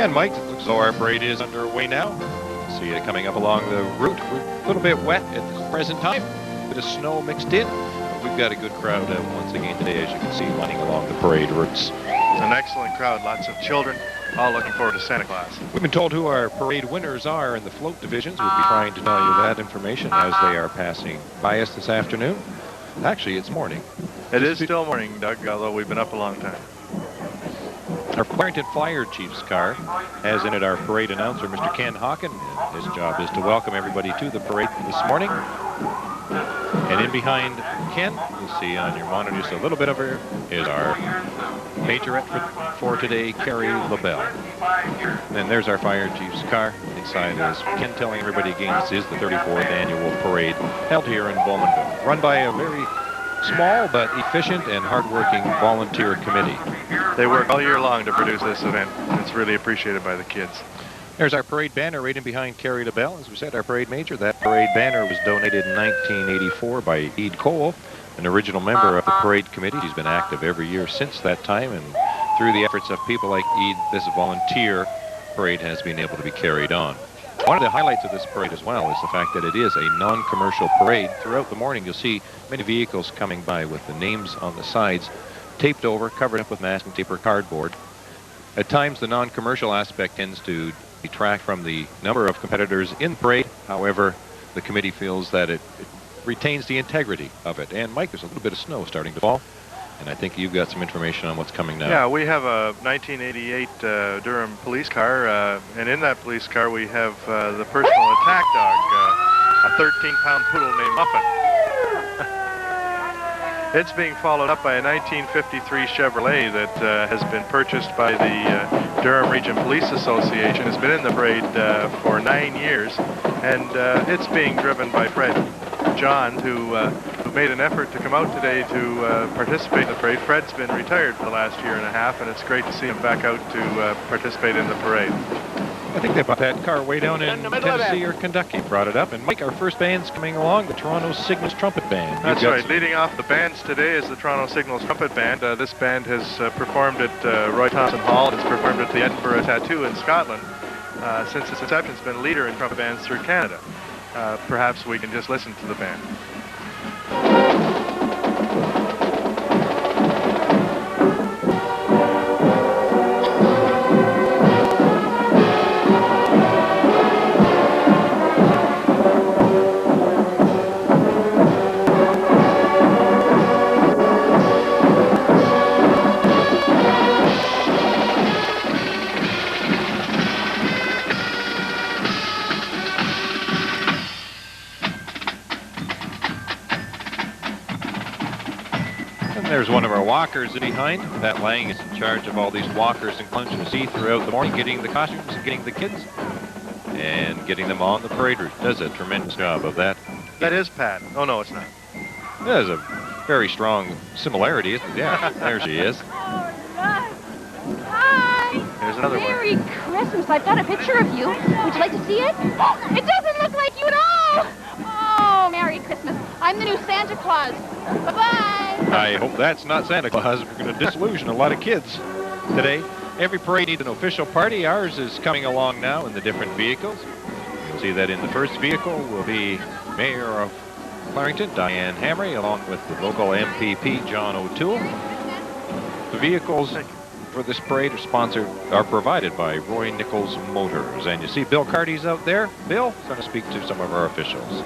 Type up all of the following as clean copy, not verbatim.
And Mike, it looks as though our parade is underway now. See it coming up along the route. We're a little bit wet at the present time. A bit of snow mixed in. But we've got a good crowd out once again today, as you can see, running along the parade routes. An excellent crowd, lots of children, all looking forward to Santa Claus. We've been told who our parade winners are in the float divisions. We'll be trying to tell you that information as they are passing by us this afternoon. Actually, it's morning. It is still morning, Doug, although we've been up a long time. Our Warrington Fire Chief's car has in it our parade announcer, Mr. Ken Hawken. His job is to welcome everybody to the parade this morning. And in behind Ken, you'll see on your monitor just a little bit of her, is our majorette for today, Carrie LaBelle. And there's our Fire Chief's car. Inside is Ken telling everybody again this is the 34th annual parade held here in Bowmanville, run by a very small but efficient and hardworking volunteer committee. They work all year long to produce this event. It's really appreciated by the kids. There's our parade banner right in behind Carrie LaBelle. As we said, our parade major. That parade banner was donated in 1984 by Ede Cole, an original member of the parade committee. He's been active every year since that time, and through the efforts of people like Ede, this volunteer parade has been able to be carried on. One of the highlights of this parade as well is the fact that it is a non-commercial parade. Throughout the morning, you'll see many vehicles coming by with the names on the sides taped over, covered up with masking tape or cardboard. At times, the non-commercial aspect tends to detract from the number of competitors in the parade. However, the committee feels that it retains the integrity of it. And Mike, there's a little bit of snow starting to fall, and I think you've got some information on what's coming now. Yeah, we have a 1988 Durham police car, and in that police car we have the personal attack dog, a 13-pound poodle named Muffin. It's being followed up by a 1953 Chevrolet that has been purchased by the Durham Region Police Association. It's been in the parade for 9 years, and it's being driven by Fred John, who made an effort to come out today to participate in the parade. Fred's been retired for the last year and a half, and it's great to see him back out to participate in the parade. I think they brought that car way down in Tennessee or Kentucky, brought it up. And Mike, our first band's coming along, the Toronto Signals Trumpet Band. That's right. Leading off the bands today is the Toronto Signals Trumpet Band. This band has performed at Roy Thompson Hall. It's performed at the Edinburgh Tattoo in Scotland. Since its inception, it's been a leader in trumpet bands through Canada. Perhaps we can just listen to the band. There's one of our walkers behind. That Lang is in charge of all these walkers and clunge you see throughout the morning, getting the costumes, getting the kids, and getting them on the parade route. Does a tremendous job of that. That is Pat. Oh, no, it's not. There's a very strong similarity, isn't it? Yeah, there she is. Hi. There's another one. Merry Christmas. I've got a picture of you. Would you like to see it? It doesn't look like you at all. Oh, Merry Christmas. I'm the new Santa Claus. Bye-bye. I hope that's not Santa Claus. We're going to disillusion a lot of kids today. Every parade needs an official party. Ours is coming along now in the different vehicles. You'll see that in the first vehicle will be Mayor of Clarington, Diane Hamry, along with the local MPP, John O'Toole. The vehicles for this parade are provided by Roy Nichols Motors. And you see Bill Carty's out there. Bill is going to speak to some of our officials.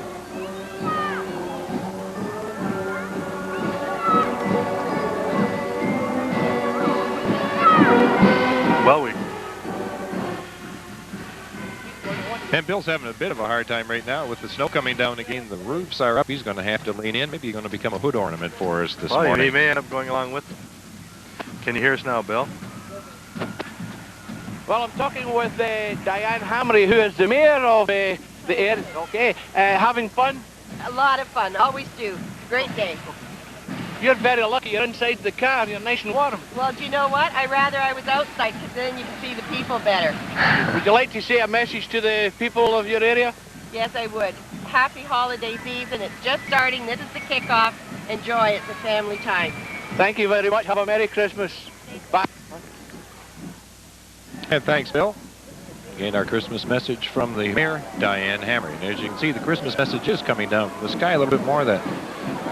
Well, And Bill's having a bit of a hard time right now with the snow coming down again. The roofs are up. He's going to have to lean in. Maybe he's going to become a hood ornament for us this morning. He may end up going along with them. Can you hear us now, Bill? Well, I'm talking with Diane Hamry, who is the mayor of the area. Okay, having fun? A lot of fun. Always do. Great day. You're very lucky. You're inside the car. You're nice and warm. Well, do you know what? I'd rather I was outside, because then you can see the people better. Would you like to say a message to the people of your area? Yes, I would. Happy holiday season. It's just starting. This is the kickoff. Enjoy. It's a family time. Thank you very much. Have a Merry Christmas. Bye. And thanks, Bill. Again, our Christmas message from the Mayor, Diane Hammer. And as you can see, the Christmas message is coming down from the sky a little bit more. That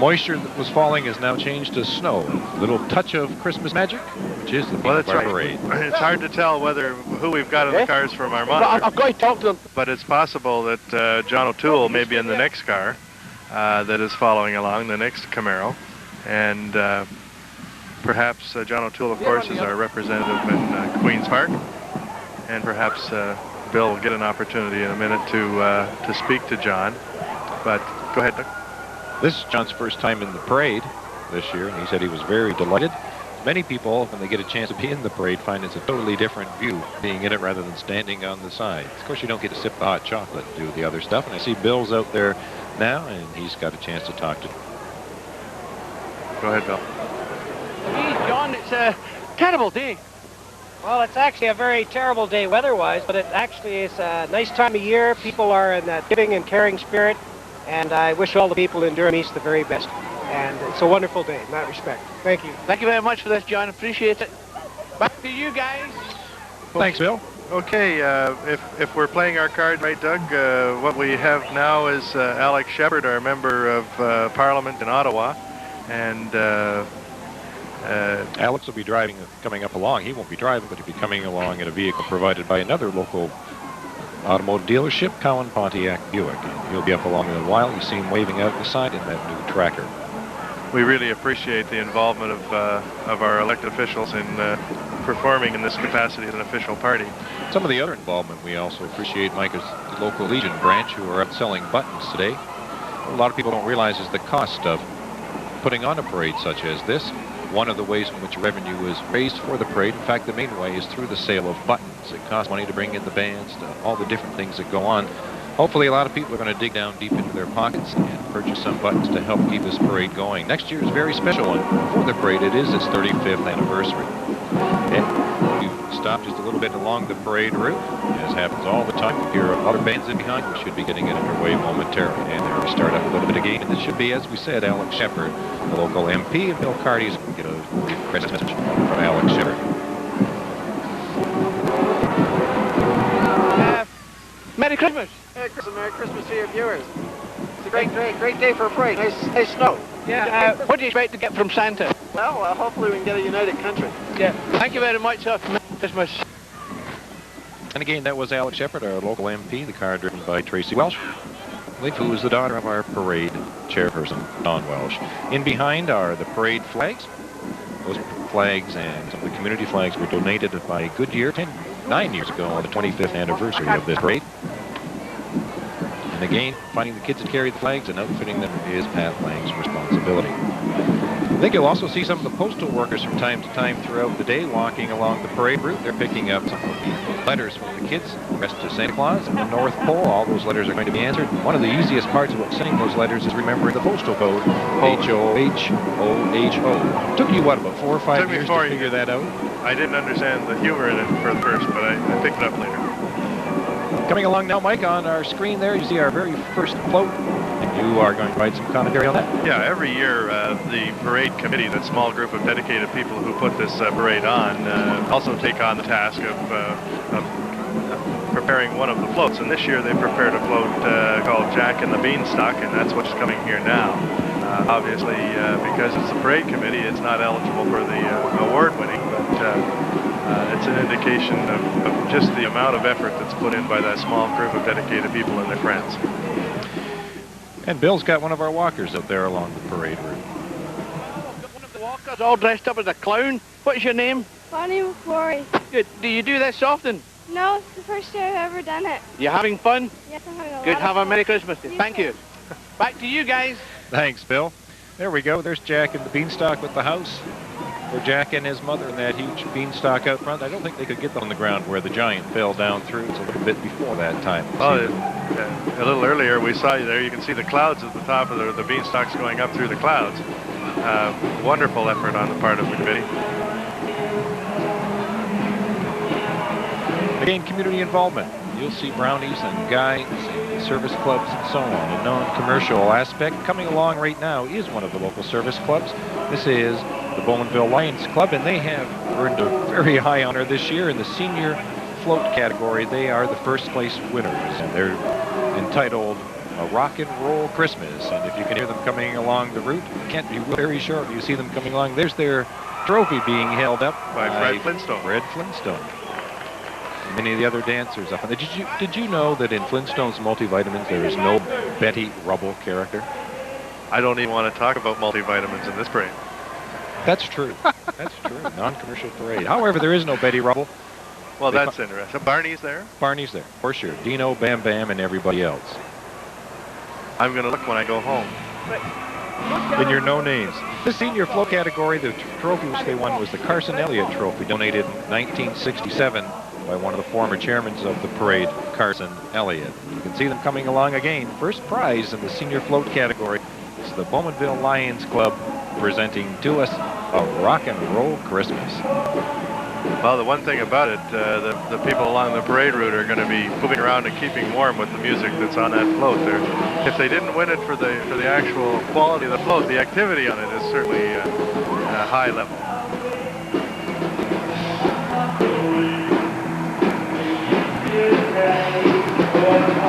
moisture that was falling has now changed to snow. A little touch of Christmas magic, which is the theme of our parade. It's hard to tell who we've got in the cars from our monitor. I'm going to talk to them. But it's possible that John O'Toole may be in the next car that is following along, the next Camaro. And perhaps John O'Toole, of course, is our representative in Queen's Park. And perhaps Bill will get an opportunity in a minute to speak to John. But go ahead, Doug. This is John's first time in the parade this year, and he said he was very delighted. Many people, when they get a chance to be in the parade, find it's a totally different view being in it rather than standing on the side. Of course, you don't get to sip the hot chocolate and do the other stuff. And I see Bill's out there now, and he's got a chance to talk to him. Go ahead, Bill. Gee, John, it's a terrible day. Well, it's actually a very terrible day weather-wise, but it actually is a nice time of year. People are in that giving and caring spirit, and I wish all the people in Durham East the very best. And it's a wonderful day in that respect. Thank you. Thank you very much for this, John. Appreciate it. Back to you guys. Thanks, Bill. Okay, if we're playing our card right, Doug, what we have now is Alex Shepard, our member of Parliament in Ottawa, and Alex will be driving, coming up along. He won't be driving, but he'll be coming along in a vehicle provided by another local automotive dealership, Cowan Pontiac Buick. And he'll be up along in a while. You see him waving out the side in that new tracker. we really appreciate the involvement of our elected officials in performing in this capacity as an official party. Some of the other involvement we also appreciate, Mike, is the local Legion branch who are out selling buttons today. What a lot of people don't realize is the cost of putting on a parade such as this. One of the ways in which revenue is raised for the parade, in fact, the main way is through the sale of buttons. It costs money to bring in the bands, to all the different things that go on. Hopefully a lot of people are going to dig down deep into their pockets and purchase some buttons to help keep this parade going. Next year's very special one for the parade. It is its 35th anniversary. And we've stopped just a little bit along the parade route, as happens all the time. Here are other bands in behind. We should be getting it underway momentarily. And there we start up a little bit again. And this should be, as we said, Alex Shepard, the local MP, and Bill Carty's going to get a Christmas message from Alex Shepard. Merry Christmas. Merry Christmas to your viewers. It's a great day for a parade. Nice snow. Yeah. What do you expect to get from Santa? Well, hopefully we can get a united country. Yeah. Thank you very much. Merry Christmas. And again, that was Alex Shepard, our local MP, the car driven by Tracy Welsh, who is the daughter of our parade chairperson, Don Welsh. In behind are the parade flags. Those flags and some of the community flags were donated by Goodyear 9 years ago on the 25th anniversary of this parade. And again, finding the kids that carry the flags and outfitting them is Pat Lang's responsibility. I think you'll also see some of the postal workers from time to time throughout the day walking along the parade route. They're picking up some of the letters from the kids addressed to Santa Claus and the North Pole. All those letters are going to be answered. One of the easiest parts about sending those letters is remembering the postal code, H-O-H-O-H-O. Took you, what, about 4 or 5 years to figure that out? I didn't understand the humor in it for the first, but I picked it up later. Coming along now, Mike, on our screen there, you see our very first float. And you are going to provide some commentary on that? Yeah, every year the parade committee, that small group of dedicated people who put this parade on, also take on the task of preparing one of the floats. And this year they prepared a float called Jack and the Beanstalk, and that's what's coming here now. Obviously, because it's the parade committee, it's not eligible for the award winning, but it's an indication of just the amount of effort that's put in by that small group of dedicated people and their friends. And Bill's got one of our walkers up there along the parade route. One of the walkers all dressed up as a clown. What's your name? Bonnie McCrory. Good. Do you do this often? No, it's the first year I've ever done it. You having fun? Yes, I'm having a Good. lot Have of a fun. Merry Christmas. Thank you. Back to you guys. Thanks, Bill. There we go. There's Jack and the Beanstalk with the house. For Jack and his mother and that huge beanstalk out front. I don't think they could get them on the ground where the giant fell down through. It's a little bit before that time. Well, a little earlier we saw you there. You can see the clouds at the top of the beanstalks going up through the clouds. Wonderful effort on the part of the committee. Again, community involvement. You'll see brownies and guides and service clubs and so on. A non-commercial aspect coming along right now is one of the local service clubs. This is the Bowmanville Lions Club, and they have earned a very high honor this year in the Senior float category, they are the first place winners, and they're entitled A Rock and Roll Christmas. And if you can hear them coming along the route, it can't be very short. You see them coming along. There's their trophy being held up by Fred Flintstone. Fred Flintstone. Many of the other dancers up. Did you know that in Flintstone's multivitamins there is no Betty Rubble character? I don't even want to talk about multivitamins in this parade. That's true. That's true. Non-commercial parade. However, there is no Betty Rubble. Well, that's interesting. Barney's there? Barney's there, for sure. Dino, Bam Bam, and everybody else. I'm going to look when I go home. In your no names. The senior float category, the trophy which they won was the Carson Elliott Trophy, donated in 1967 by one of the former chairmen of the parade, Carson Elliott. You can see them coming along again. First prize in the senior float category is the Bowmanville Lions Club presenting to us A Rock and Roll Christmas. Well, the one thing about it, the people along the parade route are going to be moving around and keeping warm with the music that's on that float there. If they didn't win it for the actual quality of the float, the activity on it is certainly a high level.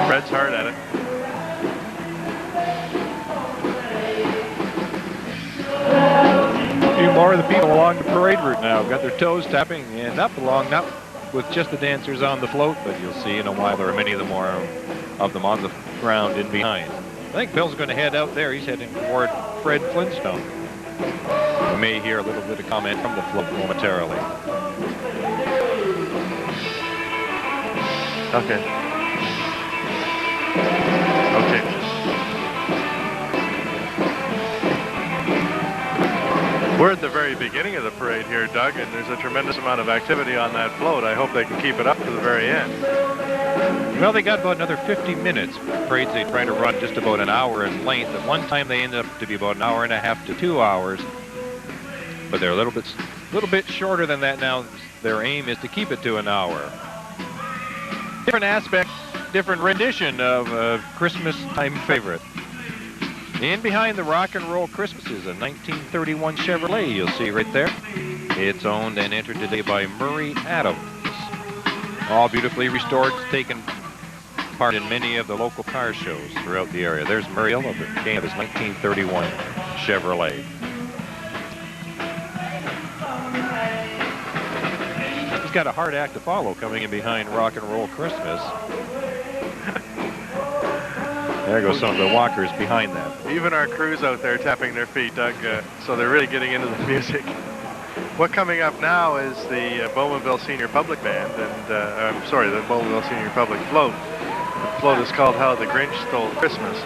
Fred's hard at it. A few more of the people along the parade route now got their toes tapping and up along, not with just the dancers on the float, but you'll see in a while there are many of them more of them on the ground in behind. I think Bill's going to head out there. He's heading toward Fred Flintstone. We may hear a little bit of comment from the float momentarily. Okay. We're at the very beginning of the parade here, Doug, and there's a tremendous amount of activity on that float. I hope they can keep it up to the very end. Well, they got about another 50 minutes. Parades they try to run just about an hour in length. At one time they ended up to be about an hour and a half to 2 hours. But they're a little bit shorter than that now. Their aim is to keep it to an hour. Different aspect, different rendition of a Christmas time favorite. In behind the Rock and Roll Christmas is a 1931 Chevrolet, you'll see right there. It's owned and entered today by Murray Adams. All beautifully restored, taken part in many of the local car shows throughout the area. There's Murray of Canada's 1931 Chevrolet. He's got a hard act to follow coming in behind Rock and Roll Christmas. There goes some of the walkers behind that. Even our crews out there tapping their feet, Doug, so they're really getting into the music. What coming up now is the Bowmanville Senior Public Band, and the Bowmanville Senior Public Float. The float is called How the Grinch Stole Christmas.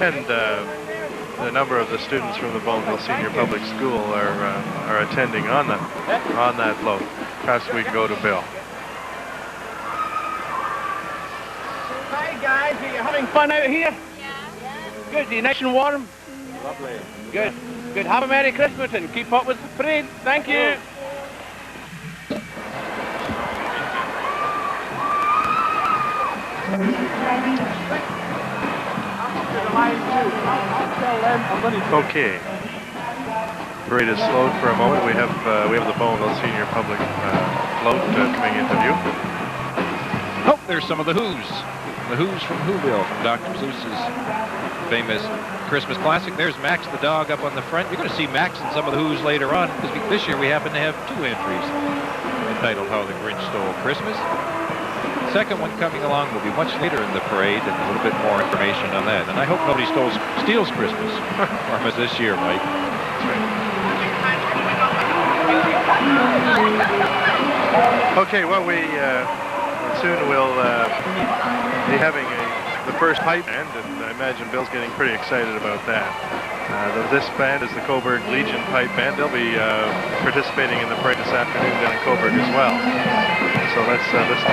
And a number of the students from the Bowmanville Senior Public School are attending on that float. Perhaps we can go to Bill. Hi guys, are you having fun out here? Yeah. Good, are you nice and warm? Lovely. Good, good. Have a Merry Christmas and keep up with the parade. Thank you. Okay. Parade is slowed for a moment. We have the Bowmanville Senior Public float coming into view. Oh, there's some of the Who's. The Who's from Whoville, from Dr. Seuss's famous Christmas classic. There's Max the dog up on the front. You're going to see Max and some of the Who's later on, because this year we happen to have 2 entries entitled How the Grinch Stole Christmas. The second one coming along will be much later in the parade, and a little bit more information on that. And I hope nobody steals Christmas from us this year, Mike. Okay, well, soon we'll be having the first pipe band, and I imagine Bill's getting pretty excited about that. This band is the Coburg Legion Pipe Band. They'll be participating in the parade this afternoon down in Coburg as well. So let's listen to this.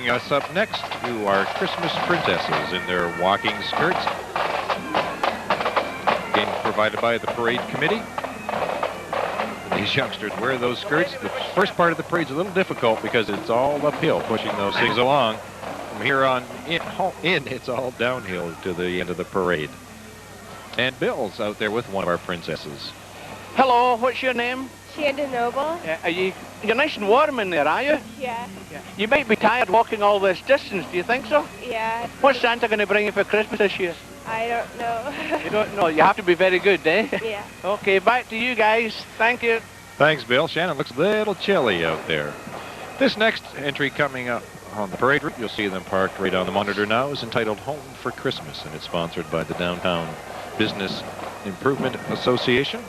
Bringing us up next to our Christmas princesses in their walking skirts. Again, provided by the parade committee. These youngsters wear those skirts. The first part of the parade's a little difficult because it's all uphill, pushing those things along. From here on in, it's all downhill to the end of the parade. And Bill's out there with one of our princesses. Hello, what's your name? Shanda Noble. You're nice and warm in there, are you? Yeah. You might be tired walking all this distance, do you think so? Yeah. What's Santa going to bring you for Christmas this year? I don't know. You don't know. You have to be very good, eh? Yeah. Okay, back to you guys. Thank you. Thanks, Bill. Shannon looks a little chilly out there. This next entry coming up on the parade route, you'll see them parked right on the monitor now, is entitled Home for Christmas, and it's sponsored by the Downtown Business Improvement Association.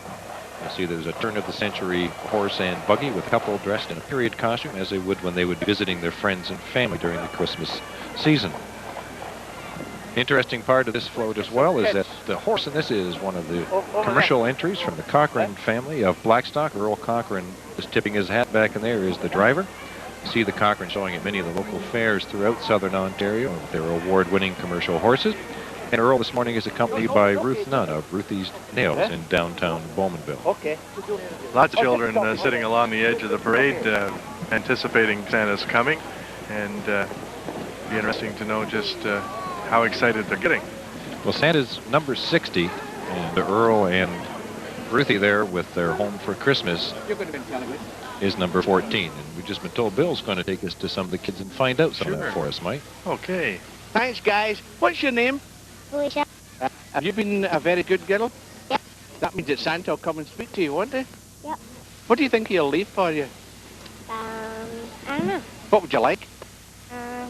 You'll see there's a turn-of-the-century horse and buggy with a couple dressed in a period costume, as they would when they would be visiting their friends and family during the Christmas season. Interesting part of this float as well is that the horse in this is one of the commercial entries from the Cochran family of Blackstock. Earl Cochran is tipping his hat back in there is the driver. You see the Cochran showing at many of the local fairs throughout southern Ontario with their award-winning commercial horses. And Earl this morning is accompanied by Ruth Nunn of Ruthie's Nails in downtown Bowmanville. Okay. Lots of children sitting along the edge of the parade, anticipating Santa's coming, and it'll be interesting to know just how excited they're getting. Well, Santa's number 60, and Earl and Ruthie there with their Home for Christmas is number 14. And we've just been told Bill's going to take us to some of the kids and find out some of that for us, Mike. Okay. Thanks, guys. What's your name? Felicia. Have you been a very good girl? Yep. That means that Santa will come and speak to you, won't he? Yep. What do you think he'll leave for you? I don't know. What would you like?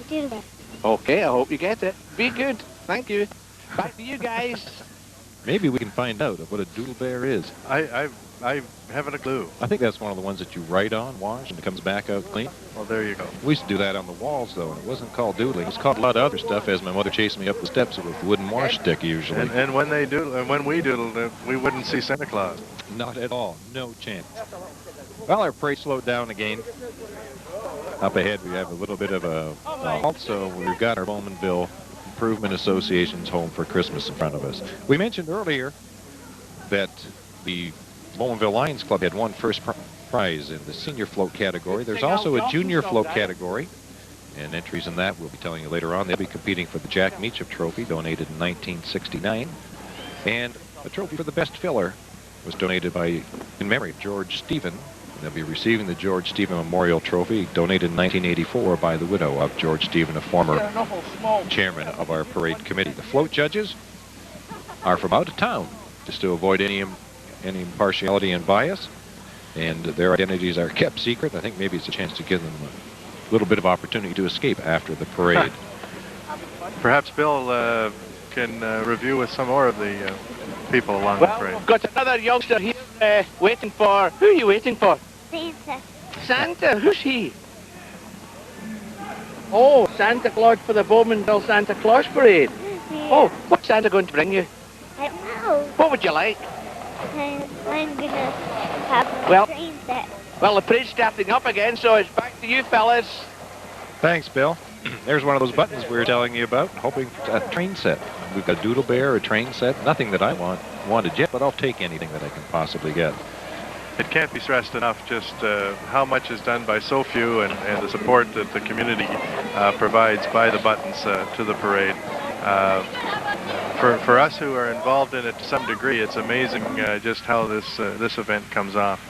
Doodle bear. Okay, I hope you get it. Be good. Thank you. Back to you guys. Maybe we can find out what a doodle bear is. I haven't a clue. I think that's one of the ones that you write on, wash, and it comes back out clean. Well, there you go. We used to do that on the walls, though, and it wasn't called doodling. It was called a lot of other stuff, as my mother chased me up the steps with a wooden wash stick, usually. And when they doodle, and when we doodled, we wouldn't see Santa Claus. Not at all. No chance. Well, our parade slowed down again. Up ahead, we have a little bit of a halt, so we've got our Bowmanville Improvement Association's Home for Christmas in front of us. We mentioned earlier that the Bowmanville Lions Club had won first prize in the senior float category. There's also a junior float category, and entries in that we'll be telling you later on. They'll be competing for the Jack Meacham Trophy, donated in 1969, and a trophy for the best filler was donated in memory of George Stephen. They'll be receiving the George Stephen Memorial Trophy, donated in 1984 by the widow of George Stephen, a former chairman of our parade committee. The float judges are from out of town, just to avoid any impartiality and bias, and their identities are kept secret. I think maybe it's a chance to give them a little bit of opportunity to escape after the parade. Perhaps Bill can review with some more of the people along the parade. We've got another youngster here waiting for... Who are you waiting for? Santa. Santa? Who's he? Oh, Santa Claus for the Bowmanville Santa Claus parade. Yeah. Oh, what's Santa going to bring you? I don't know. What would you like? I'm gonna have Well- a train set. Well, the parade's starting up again, so it's back to you fellas. Thanks, Bill. There's one of those buttons we were telling you about, hoping for a train set. We've got a doodle bear, a train set, nothing that I wanted yet, but I'll take anything that I can possibly get. It can't be stressed enough just how much is done by so few and the support that the community provides by the buttons to the parade. For us who are involved in it to some degree, it's amazing just how this event comes off.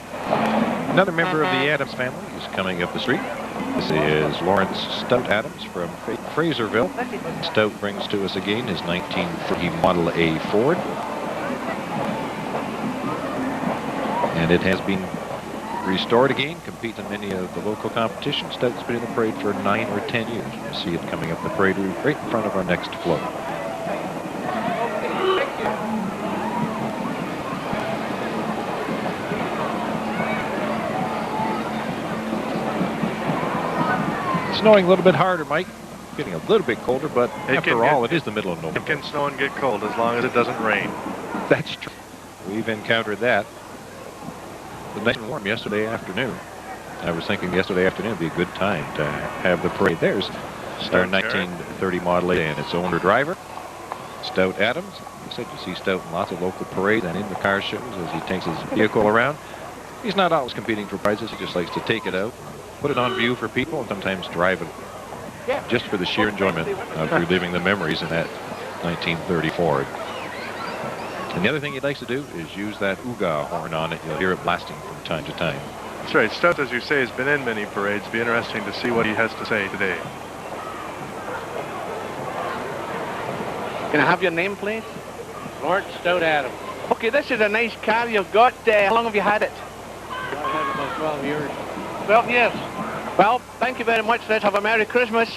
Another member of the Adams family is coming up the street. This is Lawrence Stout Adams from Fraserville. Stout brings to us again his 1930 Model A Ford. And it has been restored again, competing in many of the local competitions. Stout's been in the parade for 9 or 10 years. You'll see it coming up the parade route right in front of our next float. Snowing a little bit harder, Mike. Getting a little bit colder, but after all, it is the middle of November. It can snow and get cold as long as it doesn't rain. That's true. We've encountered that. It was nice and warm yesterday afternoon. I was thinking yesterday afternoon would be a good time to have the parade. There's Star 1930 Model 8 and its owner-driver, Stout Adams. Like I said, you see Stout in lots of local parades and in the car shows as he takes his vehicle around. He's not always competing for prizes. He just likes to take it out, put it on view for people, and sometimes drive it just for the sheer enjoyment of reliving the memories in that 1930 Ford. And the other thing he likes to do is use that ooga horn on it. You'll hear it blasting from time to time. That's right. Stout, as you say, has been in many parades. Be interesting to see what he has to say today. Can I have your name, please? Lord Stout Adams. Okay, this is a nice car you've got. How long have you had it? I've had it about 12 years. 12 years. Well, thank you very much. Let's have a Merry Christmas.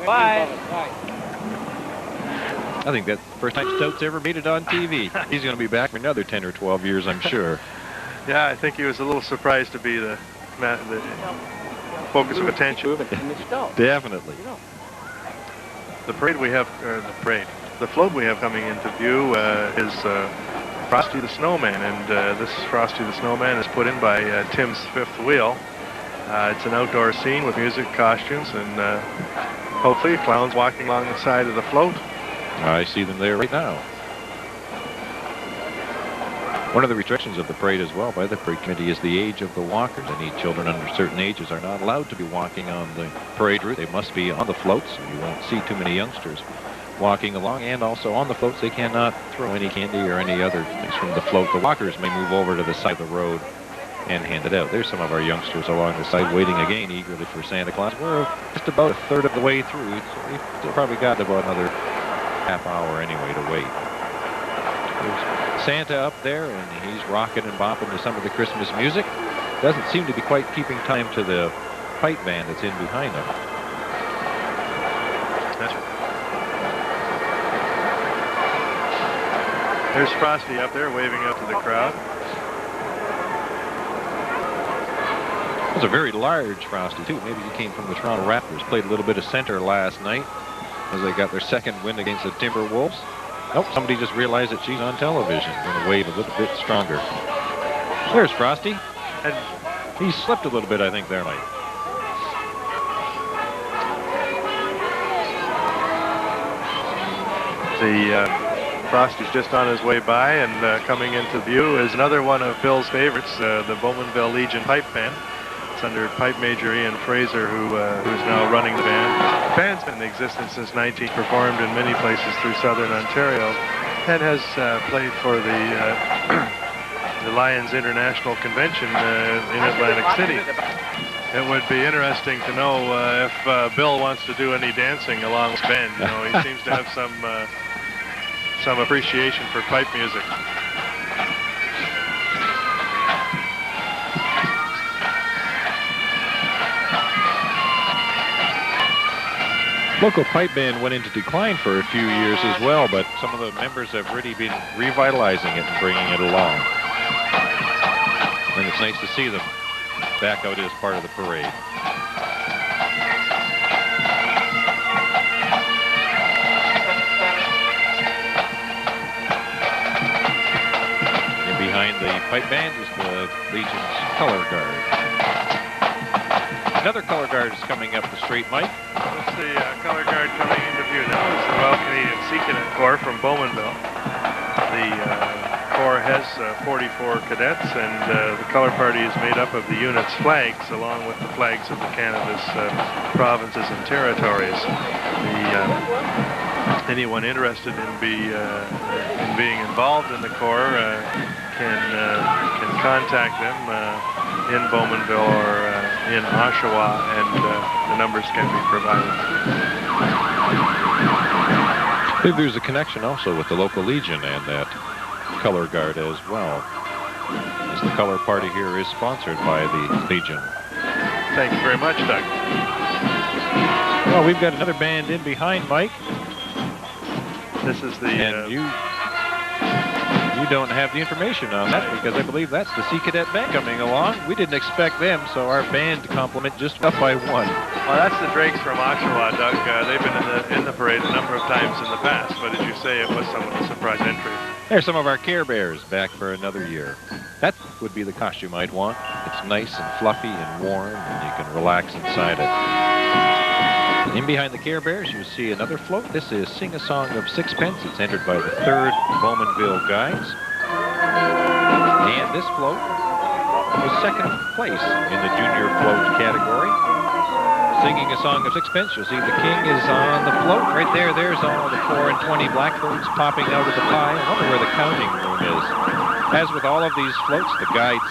Bye. Bye. I think that's the first time Stout's ever made it on TV. He's going to be back for another 10 or 12 years, I'm sure. Yeah, I think he was a little surprised to be the focus of attention. Definitely. The parade we have, the float we have coming into view is Frosty the Snowman, and this Frosty the Snowman is put in by Tim's Fifth Wheel. It's an outdoor scene with music, costumes, and hopefully clowns walking along the side of the float. I see them there right now. One of the restrictions of the parade as well by the parade committee is the age of the walkers. Any children under certain ages are not allowed to be walking on the parade route. They must be on the floats, so you won't see too many youngsters walking along. And also on the floats, they cannot throw any candy or any other things from the float. The walkers may move over to the side of the road and hand it out. There's some of our youngsters along the side waiting again eagerly for Santa Claus. We're just about a third of the way through, so we've still probably got about another half hour anyway to wait. There's Santa up there, and he's rocking and bopping to some of the Christmas music. Doesn't seem to be quite keeping time to the pipe band that's in behind him. That's right. There's Frosty up there waving out to the crowd. It was a very large Frosty, too. Maybe he came from the Toronto Raptors. Played a little bit of center last night as they got their second win against the Timberwolves. Nope, somebody just realized that she's on television. Going to wave a little bit stronger. There's Frosty. And he slipped a little bit, I think, there, Mike. Frosty's just on his way by, and coming into view is another one of Bill's favorites, the Bowmanville Legion Pipe Band. It's under Pipe Major Ian Fraser, who's now running the band. The band's been in existence since 19, performed in many places through southern Ontario, and has played for the Lions International Convention in Atlantic City. It would be interesting to know if Bill wants to do any dancing along with Ben. You know, he seems to have some appreciation for pipe music. Local pipe band went into decline for a few years as well, but some of the members have really been revitalizing it and bringing it along. And it's nice to see them back out as part of the parade. And behind the pipe band is the Legion's color guard. Another color guard is coming up the straight, Mike. That's the color guard coming into view now. It's the Royal Canadian Sea Cadet Corps from Bowmanville. The Corps has 44 cadets, and the color party is made up of the unit's flags, along with the flags of the Canada's provinces and territories. Anyone interested in being involved in the Corps can contact them in Bowmanville or in Oshawa, and the numbers can be provided. I think there's a connection also with the local Legion and that color guard as well, as the color party here is sponsored by the Legion. Thank you very much, Doug. Well, we've got another band in behind Mike. This is the... And you don't have the information on that, because I believe that's the Sea Cadet Band coming along. We didn't expect them, so our band complement just up by one. Well, that's the Drakes from Oshawa, Doug. They've been in the parade a number of times in the past, but as you say, it was somewhat a surprise entry. There's some of our Care Bears back for another year. That would be the costume I'd want. It's nice and fluffy and warm, and you can relax inside it. In behind the Care Bears, you see another float. This is Sing a Song of Sixpence. It's entered by the 3rd Bowmanville Guides. And this float was 2nd place in the junior float category. Singing a Song of Sixpence, you'll see the king is on the float. Right there, there's all the 4 and 20 blackbirds popping out of the pie. I wonder where the counting room is. As with all of these floats, the guides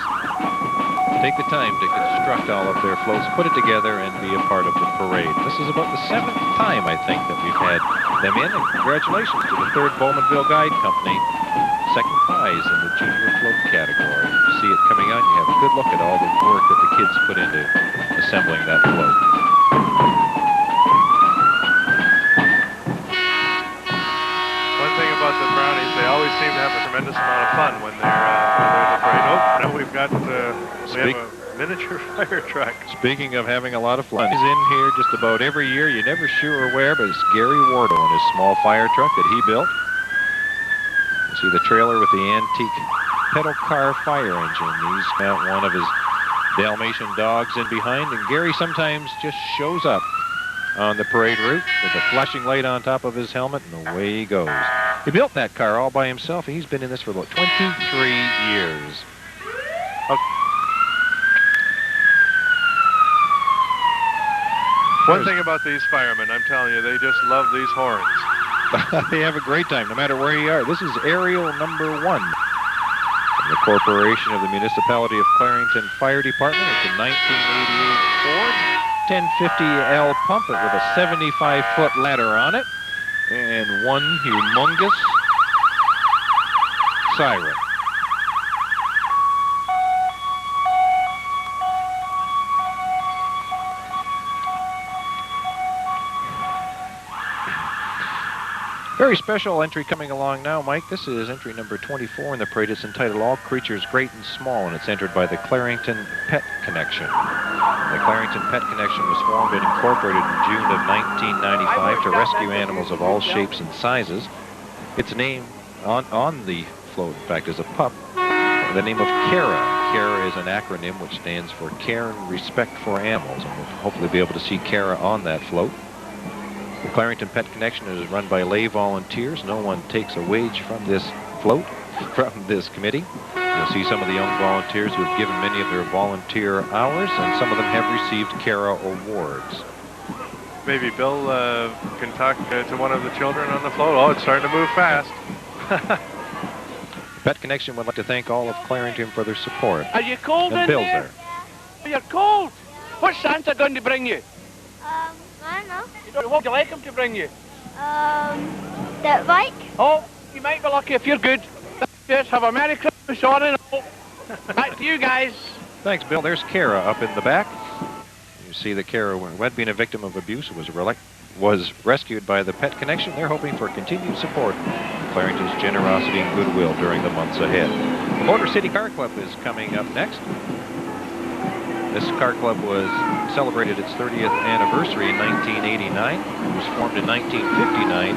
take the time to construct all of their floats, put it together, and be a part of the parade. This is about the 7th time, I think, that we've had them in. And congratulations to the 3rd Bowmanville Guide Company. 2nd prize in the junior float category. You see it coming on, you have a good look at all the work that the kids put into assembling that float. One thing about the Brownies, they always seem to have a tremendous amount of fun when they're in the parade. Oh, now we have a miniature fire truck. Speaking of having a lot of fun, he's in here just about every year. You're never sure where, but it's Gary Wardo and his small fire truck that he built. You see the trailer with the antique pedal car fire engine. He's got one of his Dalmatian dogs in behind, and Gary sometimes just shows up on the parade route with a flashing light on top of his helmet, and away he goes. He built that car all by himself, and he's been in this for about 23 years. One thing about these firemen, I'm telling you, they just love these horns. They have a great time, no matter where you are. This is aerial number 1 from the Corporation of the Municipality of Clarington Fire Department. It's a 1988 Ford 1050L pump with a 75-foot ladder on it and one humongous siren. Very special entry coming along now, Mike. This is entry number 24 in the parade. It's entitled All Creatures Great and Small, and it's entered by the Clarington Pet Connection. The Clarington Pet Connection was formed and incorporated in June of 1995 to rescue animals of all shapes and sizes. Its name on the float, in fact, is a pup. The name of CARA. CARA is an acronym which stands for Care and Respect for Animals, and we'll hopefully be able to see CARA on that float. The Clarington Pet Connection is run by lay volunteers. No one takes a wage from this float, from this committee. You'll see some of the young volunteers who have given many of their volunteer hours, and some of them have received CARA awards. Maybe Bill can talk to one of the children on the float. Oh, it's starting to move fast. Pet Connection would like to thank all of Clarington for their support. Are you cold And in Bill's there? there. You're cold. What's Santa going to bring you? I don't know. What would you like him to bring you? Dirt bike? Oh, you might be lucky if you're good. Just have a Merry Christmas on and all. Back to you guys. Thanks, Bill. There's CARA up in the back. You see the CARA who had been a victim of abuse was rescued by the Pet Connection. They're hoping for continued support of Clarington's generosity and goodwill during the months ahead. The Motor City Car Club is coming up next. This car club celebrated its 30th anniversary in 1989. It was formed in 1959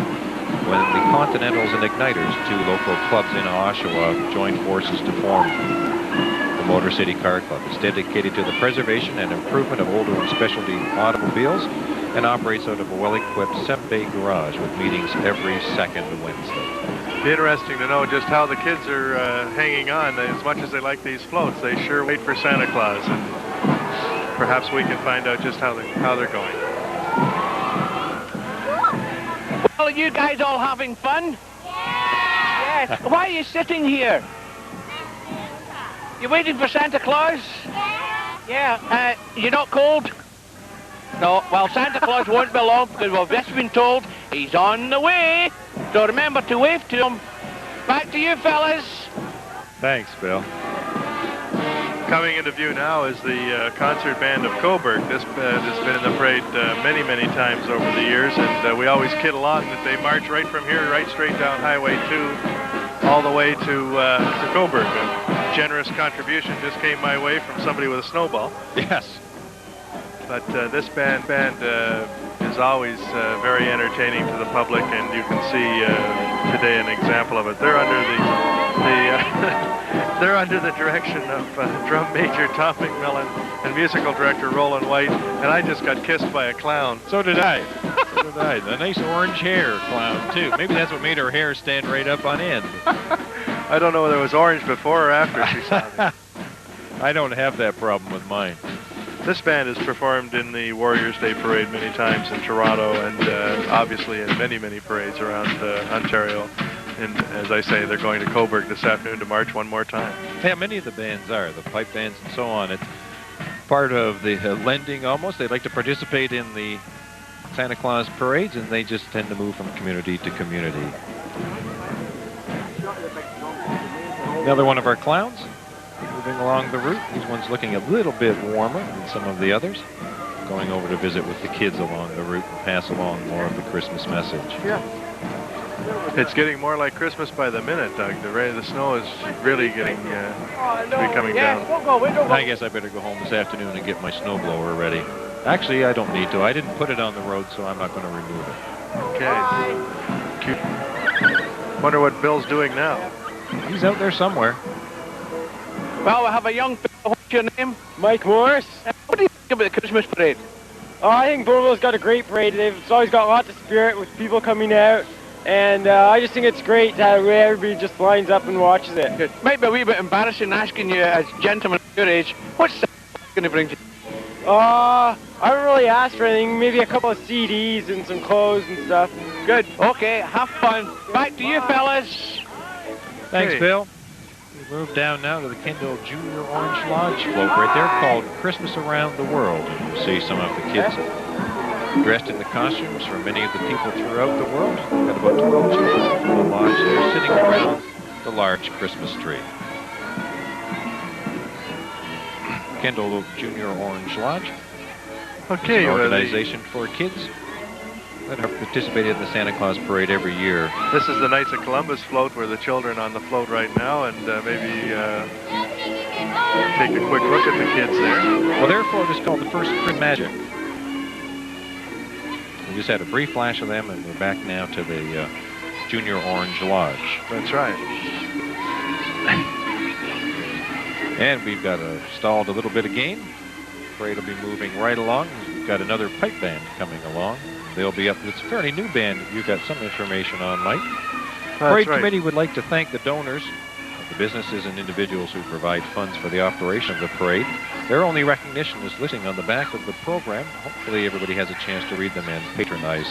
when the Continentals and Igniters, 2 local clubs in Oshawa, joined forces to form the Motor City Car Club. It's dedicated to the preservation and improvement of older and specialty automobiles and operates out of a well-equipped 7-bay garage with meetings every second Wednesday. Be interesting to know just how the kids are hanging on. As much as they like these floats, they sure wait for Santa Claus. And perhaps we can find out just how they're going. Well, are you guys all having fun? Yeah. Yes. Why are you sitting here? You waiting for Santa Claus? Yeah. Yeah. You're not cold? No. Well, Santa Claus won't be long because we've just been told he's on the way. So remember to wave to him. Back to you, fellas. Thanks, Bill. Coming into view now is the concert band of Coburg. This has been in the parade many, many times over the years, and we always kid along that they march right from here, right straight down Highway 2, all the way to Coburg. A generous contribution just came my way from somebody with a snowball. Yes. But this band is always very entertaining to the public, and you can see today an example of it. They're under they're under the direction of drum major Tom McMillan and musical director Roland White, and I just got kissed by a clown. So did I. So did I. The nice orange hair clown, too. Maybe that's what made her hair stand right up on end. I don't know whether it was orange before or after she saw me. I don't have that problem with mine. This band has performed in the Warriors Day Parade many times in Toronto, and obviously in many, many parades around Ontario. And as I say, they're going to Coburg this afternoon to march one more time. Yeah, many of the bands are, the pipe bands and so on. It's part of the lending almost. They like to participate in the Santa Claus parades, and they just tend to move from community to community. Another one of our clowns moving along the route. These ones looking a little bit warmer than some of the others. Going over to visit with the kids along the route and pass along more of the Christmas message. Yeah. It's getting more like Christmas by the minute, Doug. The snow is really getting to be coming down. I guess I better go home this afternoon and get my snowblower ready. Actually, I don't need to. I didn't put it on the road, so I'm not going to remove it. Okay. Cute. Wonder what Bill's doing now. He's out there somewhere. Well, we have a young fellow. What's your name? Mike Morris. What do you think about the Christmas parade? Oh, I think Bowmanville's got a great parade. It's always got lots of spirit with people coming out. And I just think it's great how everybody just lines up and watches it. Good. Might be a wee bit embarrassing asking you, as a gentleman of your age, what's going to bring to you? I haven't really asked for anything. Maybe a couple of CDs and some clothes and stuff. Good. Okay, have fun. Back to you, fellas. Thanks, Hey. Bill. We move down now to the Kendall Junior Orange Lodge float right there called Christmas Around the World. And you see some of the kids dressed in the costumes from many of the people throughout the world. We've got about 12 children from the lodge there sitting around the large Christmas tree. Kendall Junior Orange Lodge. Okay, It's an organization for kids that have participated in the Santa Claus parade every year. this is the Knights of Columbus float where the children on the float right now, and maybe take a quick look at the kids there. Well, their float is called the First Print Magic. We just had a brief flash of them, and we're back now to the Junior Orange Lodge. That's right. And we've got stalled a little bit of game. Parade will be moving right along. We've got another pipe band coming along. They'll be up. It's a fairly new band. You've got some information on, Mike. Parade Committee would like to thank the donors, the businesses and individuals who provide funds for the operation of the parade. Their only recognition is listing on the back of the program. Hopefully everybody has a chance to read them and patronize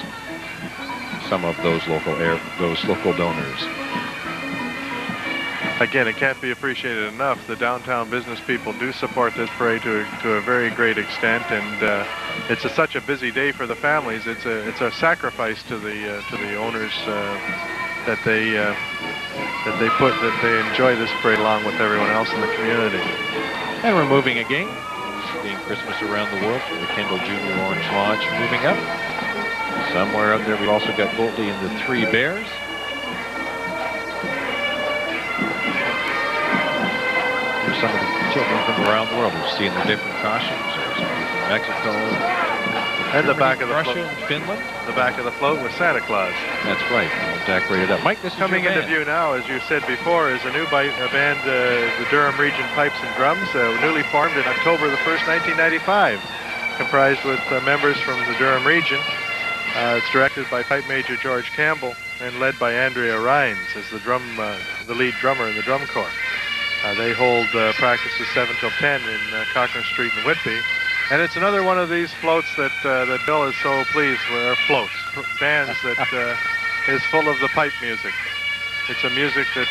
some of those local donors. Again, it can't be appreciated enough. The downtown business people do support this parade to a very great extent, and it's such a busy day for the families. It's a sacrifice to the owners that they enjoy this parade along with everyone else in the community. And we're moving again. Being Christmas Around the World for the Kendall Junior Orange Lodge moving up. Somewhere out there we've also got Goldie and the Three Bears. There's some of the children from around the world who've seen the different costumes. There's some from Mexico, And the back of the Russia, float. and Finland. The back of the float with Santa Claus. That's right. All decorated up. Mike, this is Coming your into band. view now, as you said before, is a new band, the Durham Region Pipes and Drums, newly formed in October the 1st, 1995, comprised with members from the Durham region. It's directed by Pipe Major George Campbell and led by Andrea Rhines as the lead drummer in the drum corps. They hold practices 7 till 10 in Cochrane Street in Whitby. And it's another one of these floats that Bill is so pleased with, are floats, bands that is full of the pipe music. It's a music that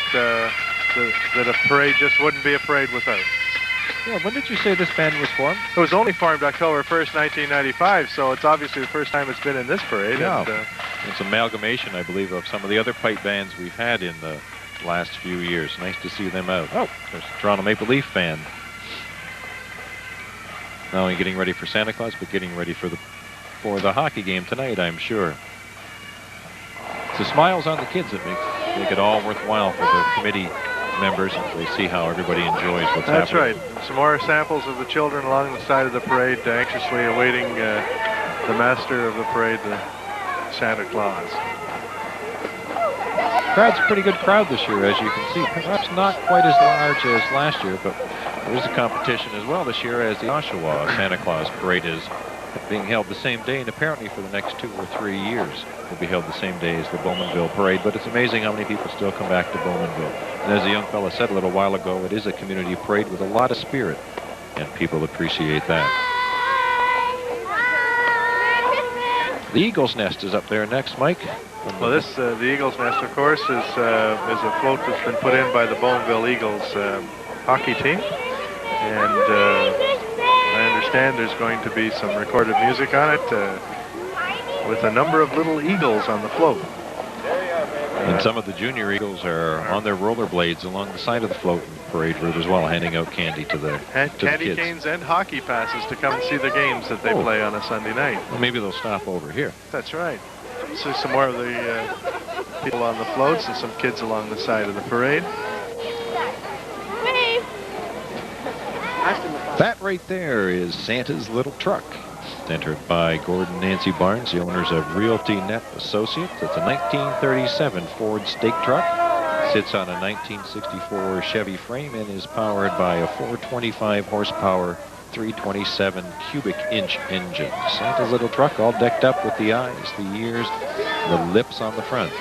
a parade just wouldn't be a parade without. Yeah, when did you say this band was formed? It was only formed October 1st, 1995, so it's obviously the first time it's been in this parade. Yeah. And, It's amalgamation, I believe, of some of the other pipe bands we've had in the last few years. Nice to see them out. Oh, there's a Toronto Maple Leaf fan. Not only getting ready for Santa Claus, but getting ready for the hockey game tonight, I'm sure. It's the smiles on the kids that make it all worthwhile for the committee members. They see how everybody enjoys what's That's happening. right. Some more samples of the children along the side of the parade, anxiously awaiting the master of the parade, the Santa Claus. Crowd's a pretty good crowd this year, as you can see. Perhaps not quite as large as last year, but there is a competition as well this year, as the Oshawa Santa Claus parade is being held the same day, and apparently for the next 2 or 3 years will be held the same day as the Bowmanville parade. But it's amazing how many people still come back to Bowmanville. And as the young fella said a little while ago, it is a community parade with a lot of spirit, and people appreciate that. The Eagle's Nest is up there next, Mike. Well, this the Eagle's Nest, of course, is a float that's been put in by the Bowmanville Eagles hockey team, and I understand there's going to be some recorded music on it with a number of little eagles on the float. And some of the junior Eagles are on their rollerblades along the side of the float in the parade route as well, handing out candy to the Candy kids. canes and hockey passes to come and see the games that they play on a Sunday night. Well, maybe they'll stop over here. That's right. See some more of the people on the floats and some kids along the side of the parade. That right there is Santa's little truck, entered by Gordon and Nancy Barnes, the owners of Realty Net Associates. It's a 1937 Ford stake truck. Sits on a 1964 Chevy frame and is powered by a 425 horsepower 327 cubic inch engine. Santa's little truck all decked up with the eyes, the ears, the lips on the front.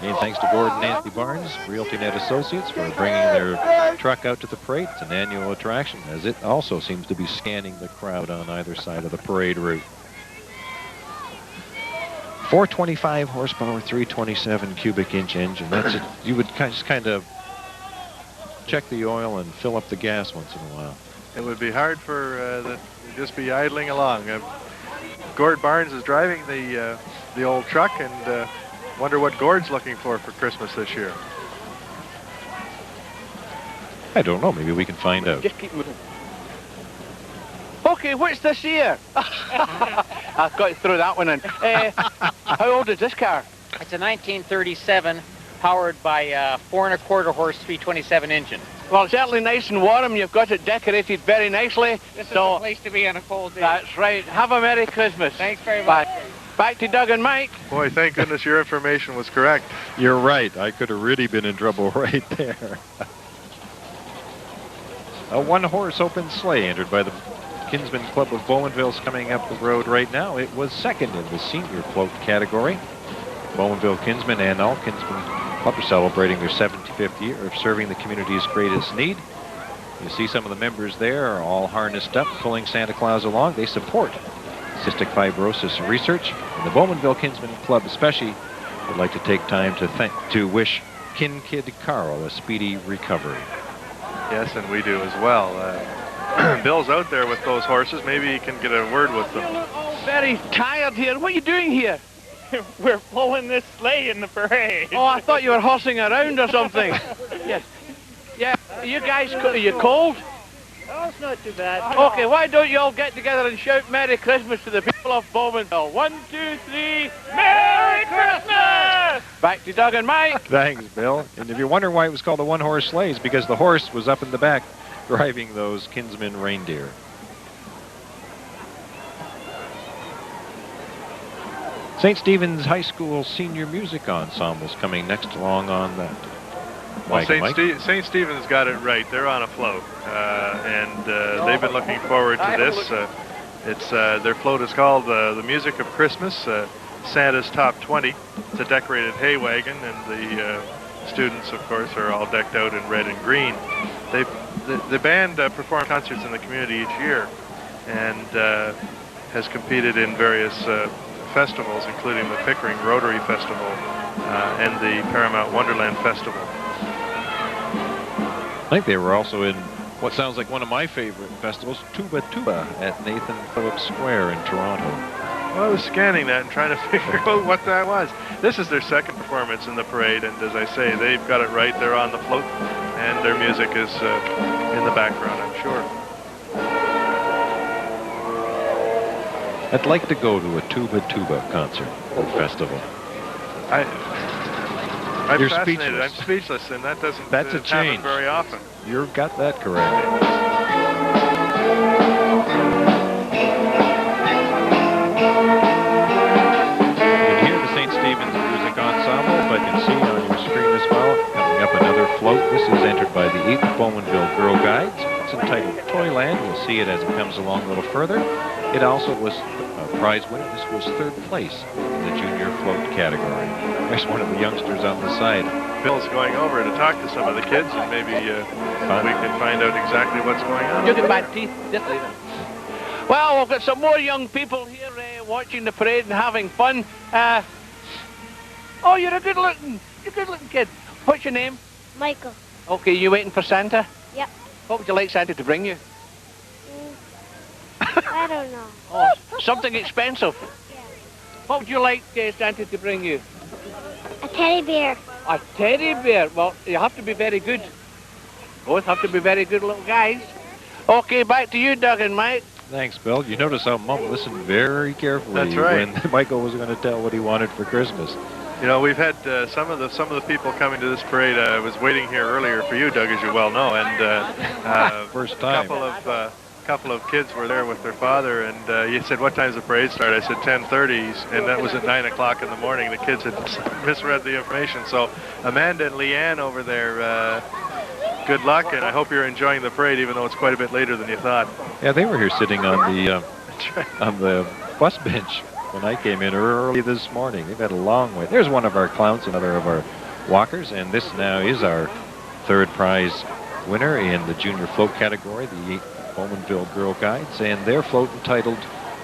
And thanks to Gordon and Nancy Barnes, Realty Net Associates, for bringing their truck out to the parade. It's an annual attraction, as it also seems to be scanning the crowd on either side of the parade route. 425 horsepower, 327 cubic inch engine. That's it. You would just kind of check the oil and fill up the gas once in a while. It would be hard for just be idling along. Gord Barnes is driving the old truck, and wonder what Gord's looking for Christmas this year. I don't know. Maybe we can find out. Just keep moving. Okay, what's this here? I've got to throw that one in. How old is this car? It's a 1937 powered by a 4 1/4 horse 327 engine. Well, it's certainly nice and warm. You've got it decorated very nicely. This is the place to be on a cold day. That's right. Have a Merry Christmas. Thanks very much. Back to Doug and Mike. Boy, thank goodness your information was correct. You're right. I could have really been in trouble right there. A one-horse open sleigh entered by the Kinsman Club of Bowmanville's coming up the road right now. It was second in the senior float category. Bowmanville Kinsman and all Kinsman Club are celebrating their 75th year of serving the community's greatest need. You see some of the members there are all harnessed up, pulling Santa Claus along. They support cystic fibrosis research, and the Bowmanville Kinsman Club especially would like to take time to wish Kin Kid Carl a speedy recovery. Yes, and we do as well. Bill's out there with those horses. Maybe he can get a word with them. Very tired here. What are you doing here? We're pulling this sleigh in the parade. Oh, I thought you were horsing around or something. Yes. Yeah. You guys, are you cold? Oh, it's not too bad. Okay, why don't you all get together and shout Merry Christmas to the people of Bowmanville? 1, 2, 3, Merry Christmas! Back to Doug and Mike. Thanks, Bill. And if you're wondering why it was called a one-horse sleigh, it's because the horse was up in the back driving those Kinsman reindeer. St. Stephen's High School Senior Music Ensemble's coming next along on that. Well, St. Stephen's got it right. They're on a float, and they've been looking forward to this. Their float is called the Music of Christmas, Santa's Top 20. It's a decorated hay wagon, and the students, of course, are all decked out in red and green. The band performs concerts in the community each year, and has competed in various festivals, including the Pickering Rotary Festival and the Paramount Wonderland Festival. I think they were also in what sounds like one of my favorite festivals, Tuba Tuba, at Nathan Phillips Square in Toronto. Well, I was scanning that and trying to figure out what that was. This is their second performance in the parade, and as I say, they've got it right. They're on the float, and their music is in the background, I'm sure. I'd like to go to a Tuba Tuba concert or festival. I'm You're fascinated. speechless. I'm speechless, and that doesn't That's a happen change. very often. You've got that correct. You can hear the St. Stephen's Music Ensemble, if I can see on your screen as well. Coming up, another float. This is entered by the 8th Bowmanville Girl Guides. It's entitled Toyland. You'll see it as it comes along a little further. It also was a prize winner. This was 3rd place in the junior float category. There's one of the youngsters on the side. Bill's going over to talk to some of the kids, and maybe we can find out exactly what's going on. You get bad teeth. Just leave it. Well, we've got some more young people here watching the parade and having fun. Oh, you're a good-looking kid. What's your name? Michael. Okay, you waiting for Santa? Yep. What would you like Santa to bring you? I don't know. Oh, something expensive. Yeah. What would you like Santa to bring you? A teddy bear. A teddy bear. Well, you have to be very good. Both have to be very good little guys. Okay, back to you, Doug and Mike. Thanks, Bill. You notice how Mom listened very carefully That's right. when Michael was going to tell what he wanted for Christmas. You know, we've had some of the people coming to this parade. I was waiting here earlier for you, Doug, as you well know, and First time. couple of kids were there with their father, and he said, "What time's the parade start?" I said 10:30, and that was at 9 o'clock in the morning. The kids had misread the information. So Amanda and Leanne over there, good luck, and I hope you're enjoying the parade, even though it's quite a bit later than you thought. Yeah, they were here sitting on the That's right. on the bus bench when I came in early this morning. They've had a long way. There's one of our clowns, another of our walkers, and this now is our 3rd prize winner in the junior float category, the 8th Bowmanville Girl Guides, and their float entitled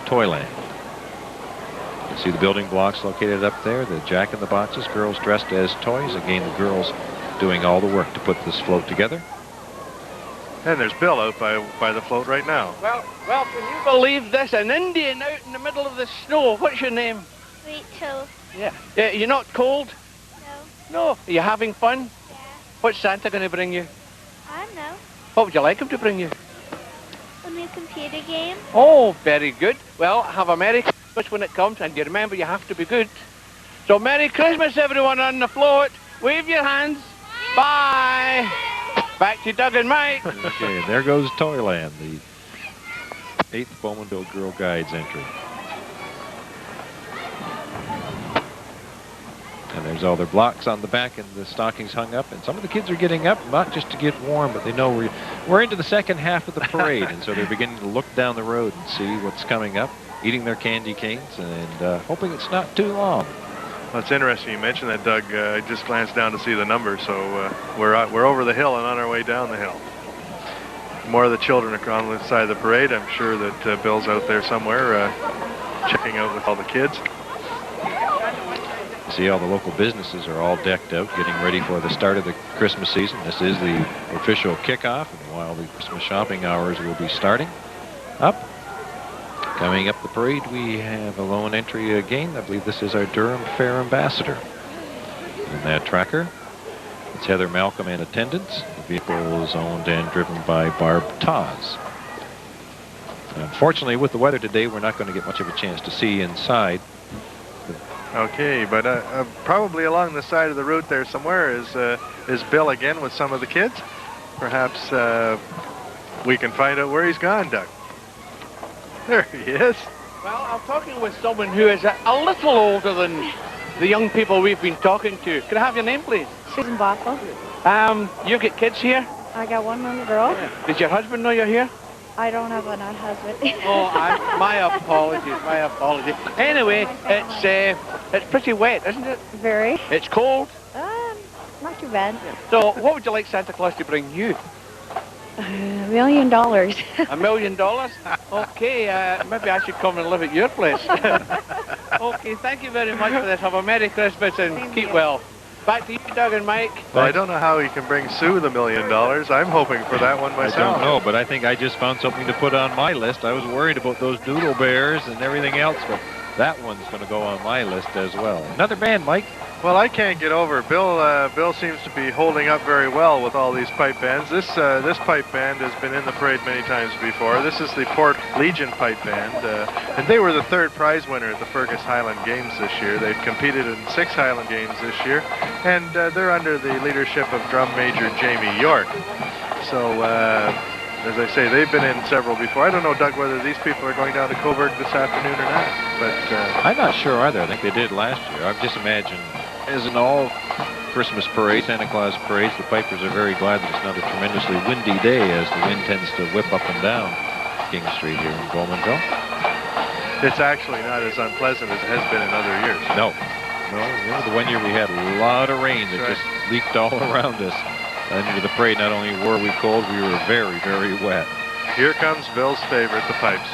Toyland. You can see the building blocks located up there, the jack-in-the-boxes, girls dressed as toys. Again, the girls doing all the work to put this float together. And there's Bill out by the float right now. Well, can you believe this? An Indian out in the middle of the snow. What's your name? Rachel. Yeah. You're not cold? No. No. Are you having fun? Yeah. What's Santa going to bring you? I don't know. What would you like him to bring you? A new computer game. Oh, very good. Well, have a Merry Christmas when it comes, and you remember you have to be good. So Merry Christmas, everyone on the float. Wave your hands. Bye. Back to Doug and Mike. Okay, and there goes Toyland, the 8th Bowmanville Girl Guides entry. And there's all their blocks on the back and the stockings hung up. And some of the kids are getting up, not just to get warm, but they know we're into the second half of the parade. And so they're beginning to look down the road and see what's coming up, eating their candy canes, and hoping it's not too long. Well, it's interesting you mentioned that, Doug. I just glanced down to see the numbers, so we're over the hill and on our way down the hill. More of the children are on the side of the parade. I'm sure that Bill's out there somewhere checking out with all the kids. You see all the local businesses are all decked out, getting ready for the start of the Christmas season. This is the official kickoff, and while the Christmas shopping hours will be starting up. Coming up the parade, we have a lone entry again. I believe this is our Durham Fair Ambassador. In that tracker, it's Heather Malcolm and attendants. The vehicle is owned and driven by Barb Taz. Unfortunately, with the weather today, we're not going to get much of a chance to see inside. Okay, but probably along the side of the route there somewhere is Bill again with some of the kids. Perhaps we can find out where he's gone, Doug. There he is. Well, I'm talking with someone who is a little older than the young people we've been talking to. Can I have your name, please? Susan Bothwell. You get kids here? I got one little girl. Does your husband know you're here? I don't have a husband. Oh, my apologies. Anyway, it's pretty wet, isn't it? Very. It's cold. Not too bad. So, what would you like Santa Claus to bring you? $1 million. $1 million? Okay, maybe I should come and live at your place. Okay, thank you very much for this. Have a Merry Christmas and keep well. Back to you, Doug and Mike. Well, I don't know how he can bring Sue the $1 million. I'm hoping for that one myself. I don't know, but I think I just found something to put on my list. I was worried about those doodle bears and everything else, but that one's going to go on my list as well. Another band, Mike. Well, I can't get over Bill. Bill seems to be holding up very well with all these pipe bands. This pipe band has been in the parade many times before. This is the Port Legion Pipe Band, and they were the third prize winner at the Fergus Highland Games this year. They've competed in 6 Highland Games this year, and they're under the leadership of Drum Major Jamie York. So, as I say, they've been in several before. I don't know, Doug, whether these people are going down to Coburg this afternoon or not. But I'm not sure either. I think they did last year. I've just imagined, as in all Christmas parades, Santa Claus parades, the pipers are very glad that it's not a tremendously windy day, as the wind tends to whip up and down King Street here in Bowmanville. It's actually not as unpleasant as it has been in other years. No. Remember the one year we had a lot of rain that just leaked all around us. Into the parade, not only were we cold, we were very, very wet. Here comes Bill's favorite, the pipes.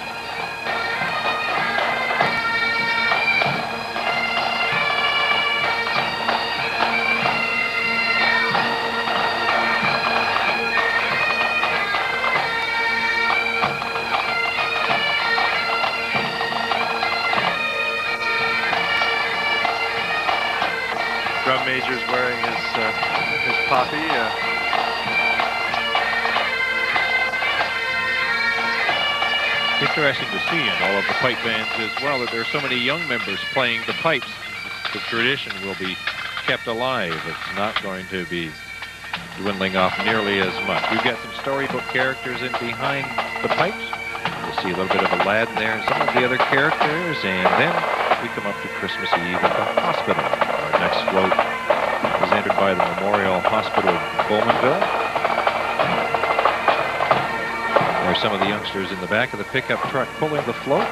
Drum Major's wearing his poppy. Interesting to see in all of the pipe bands as well that there are so many young members playing the pipes. The tradition will be kept alive. It's not going to be dwindling off nearly as much. We've got some storybook characters in behind the pipes. You'll see a little bit of Aladdin there and some of the other characters, and then we come up to Christmas Eve at the hospital. Our next float is entered by the Memorial Hospital Bowmanville. There's some of the youngsters in the back of the pickup truck pulling the float.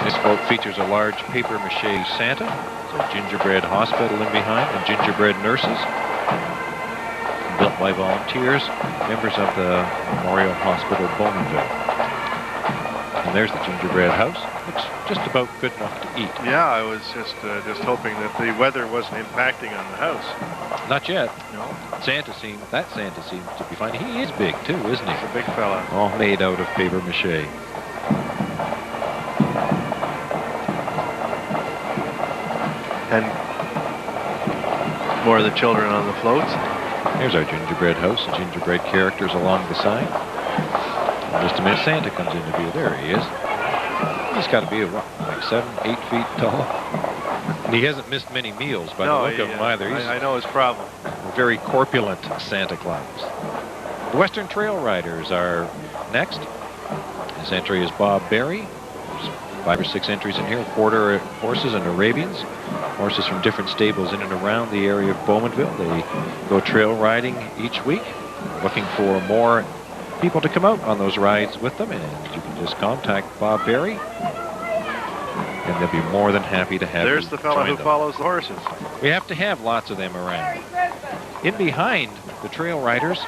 This float features a large paper-mache Santa, a gingerbread hospital in behind, and gingerbread nurses. Built by volunteers, members of the Memorial Hospital Bowmanville. And there's the gingerbread house. Looks just about good enough to eat. Yeah, I was just hoping that the weather wasn't impacting on the house. Not yet. No. That Santa seems to be fine. He is big too, isn't he? He's a big fella. All made out of paper mache. And more of the children on the floats. Here's our gingerbread house, gingerbread characters along the side. In just a minute, Santa comes into view. There he is. He's got to be, like 7, 8 feet tall? And he hasn't missed many meals by the look of him either. I know his problem. A very corpulent Santa Claus. The Western Trail Riders are next. His entry is Bob Berry. There's 5 or 6 entries in here. Quarter horses and Arabians. Horses from different stables in and around the area of Bowmanville. They go trail riding each week, looking for more people to come out on those rides with them, and you can just contact Bob Berry, and they'll be more than happy to have There's you the fellow who them. follows the horses. We have to have lots of them around. In behind the trail riders,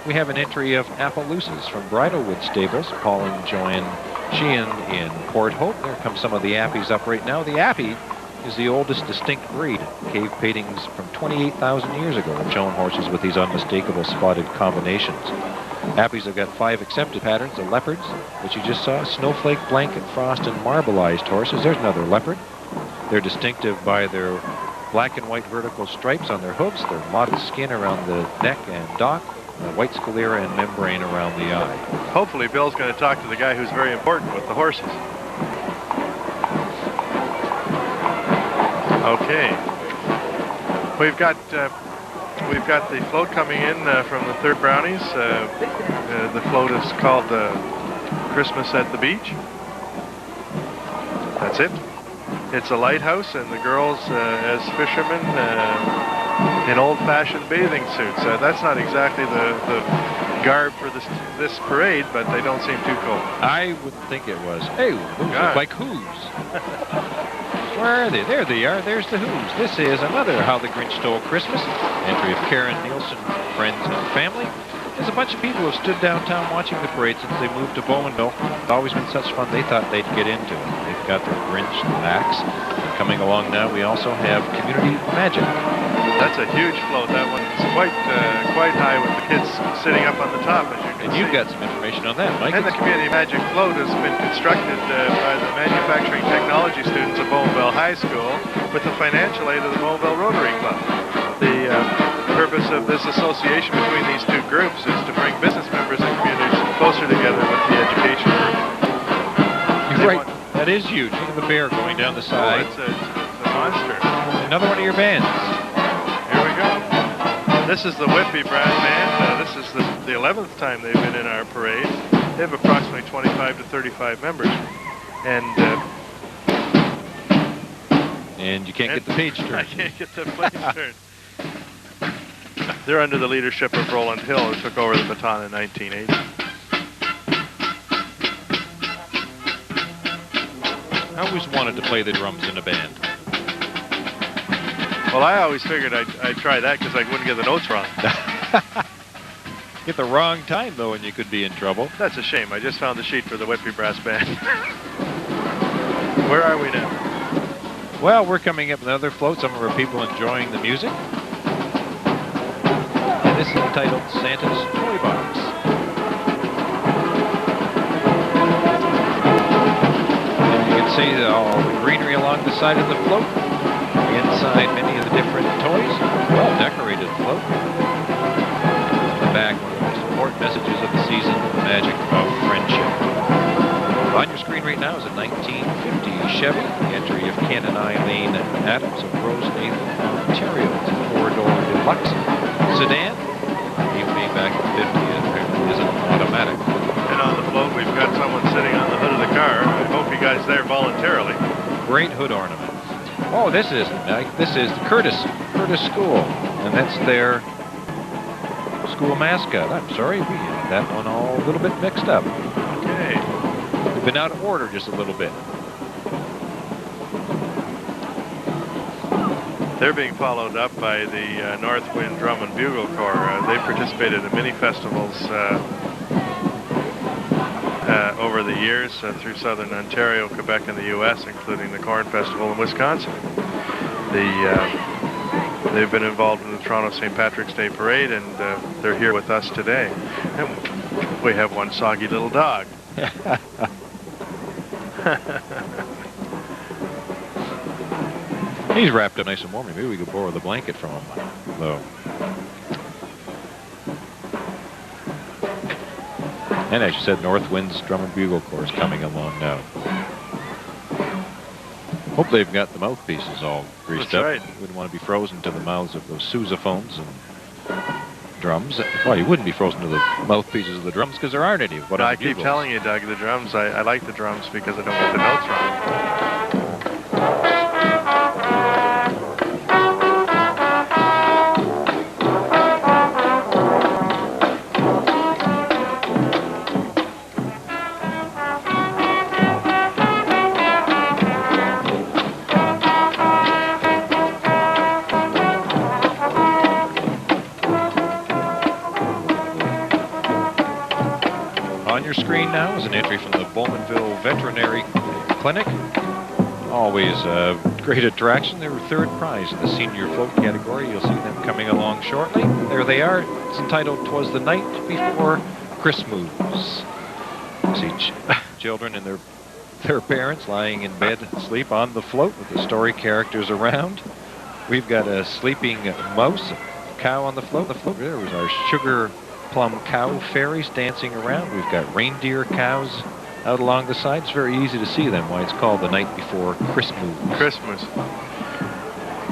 we have an entry of Appaloosas from Bridlewood Stables, Paul and Joanne Sheehan in Port Hope. There come some of the Appies up right now. The Appy is the oldest distinct breed. Cave paintings from 28,000 years ago have shown horses with these unmistakable spotted combinations. Appies have got 5 accepted patterns. The leopards, which you just saw, snowflake, blanket, frost, and marbleized horses. There's another leopard. They're distinctive by their black and white vertical stripes on their hooves, their mottled skin around the neck and dock, the white sclera and membrane around the eye. Hopefully Bill's going to talk to the guy who's very important with the horses. Okay. We've got the float coming in from the 3rd Brownies. The float is called Christmas at the Beach. That's it. It's a lighthouse, and the girls as fishermen in old-fashioned bathing suits. That's not exactly the garb for this parade, but they don't seem too cold. I wouldn't think it was. Hey, those look like Who's. Where are they? There they are. There's the Who's. This is another How the Grinch Stole Christmas. Entry of Karen Nielsen, friends and family. There's a bunch of people who have stood downtown watching the parade since they moved to Bowmanville. It's always been such fun, they thought they'd get into it. They've got their Grinch backs. Coming along now, we also have Community Magic. That's a huge float. That one's quite high with the kids sitting up on the top, as you can And see. you've got some information on that, Mike. And the Community Magic Float has been constructed by the Manufacturing Technology students of Bowmanville High School with the financial aid of the Bowmanville Rotary Club. The purpose of this association between these two groups is to bring business members and communities closer together with the education group. You're right. That is huge. Look at the bear going down the side. It's a monster. Another one of your bands. Here we go. This is the Whitby Brass Band. This is the 11th time they've been in our parade. They have approximately 25 to 35 members. And you can't get the page turned. I can't get the page turned. They're under the leadership of Roland Hill, who took over the baton in 1980. I always wanted to play the drums in a band. Well, I always figured I'd try that because I wouldn't get the notes wrong. Get the wrong time, though, and you could be in trouble. That's a shame. I just found the sheet for the Whitby Brass Band. Where are we now? Well, we're coming up with another float. Some of our people enjoying the music. And this is entitled Santa's Toy Box. And you can see all the greenery along the side of the float. Inside many of the different toys. Well-decorated float. In the back, one of the most important messages of the season, the magic of friendship. On your screen right now is a 1950 Chevy, the entry of Ken and Eileen Adams of Rosenathan, Ontario. It's a four-door deluxe sedan. Even being back in the 50s, apparently isn't automatic. And on the float, we've got someone sitting on the hood of the car. I hope you guys there voluntarily. Great hood ornament. Oh, this isn't. This is the Curtis School, and that's their school mascot. I'm sorry, we had that one all a little bit mixed up. Okay. We've been out of order just a little bit. They're being followed up by the North Wind Drum and Bugle Corps. They participated in many festivals over the years through southern Ontario, Quebec, and the U.S., including the Corn Festival in Wisconsin. They've been involved in the Toronto St. Patrick's Day Parade, and they're here with us today. And we have one soggy little dog. He's wrapped up nice and warm. Maybe we could borrow the blanket from him, though. And as you said, North Wind's Drum and Bugle Corps is coming along now. Hope they've got the mouthpieces all greased up. That's right. Wouldn't want to be frozen to the mouths of those sousaphones and drums. Well, you wouldn't be frozen to the mouthpieces of the drums because there aren't any. What I keep telling you, Doug, the drums, I like the drums because I don't get the notes wrong. Screen now is an entry from the Bowmanville Veterinary Clinic. Always a great attraction. They were third prize in the senior float category. You'll see them coming along shortly. There they are. It's entitled "'Twas the Night Before Christmas." See children and their parents lying in bed asleep on the float with the story characters around. We've got a sleeping mouse, a cow on the float. There was our sugar plum cow fairies dancing around. We've got reindeer cows out along the side. It's very easy to see them, why it's called the night before Christmas. Christmas.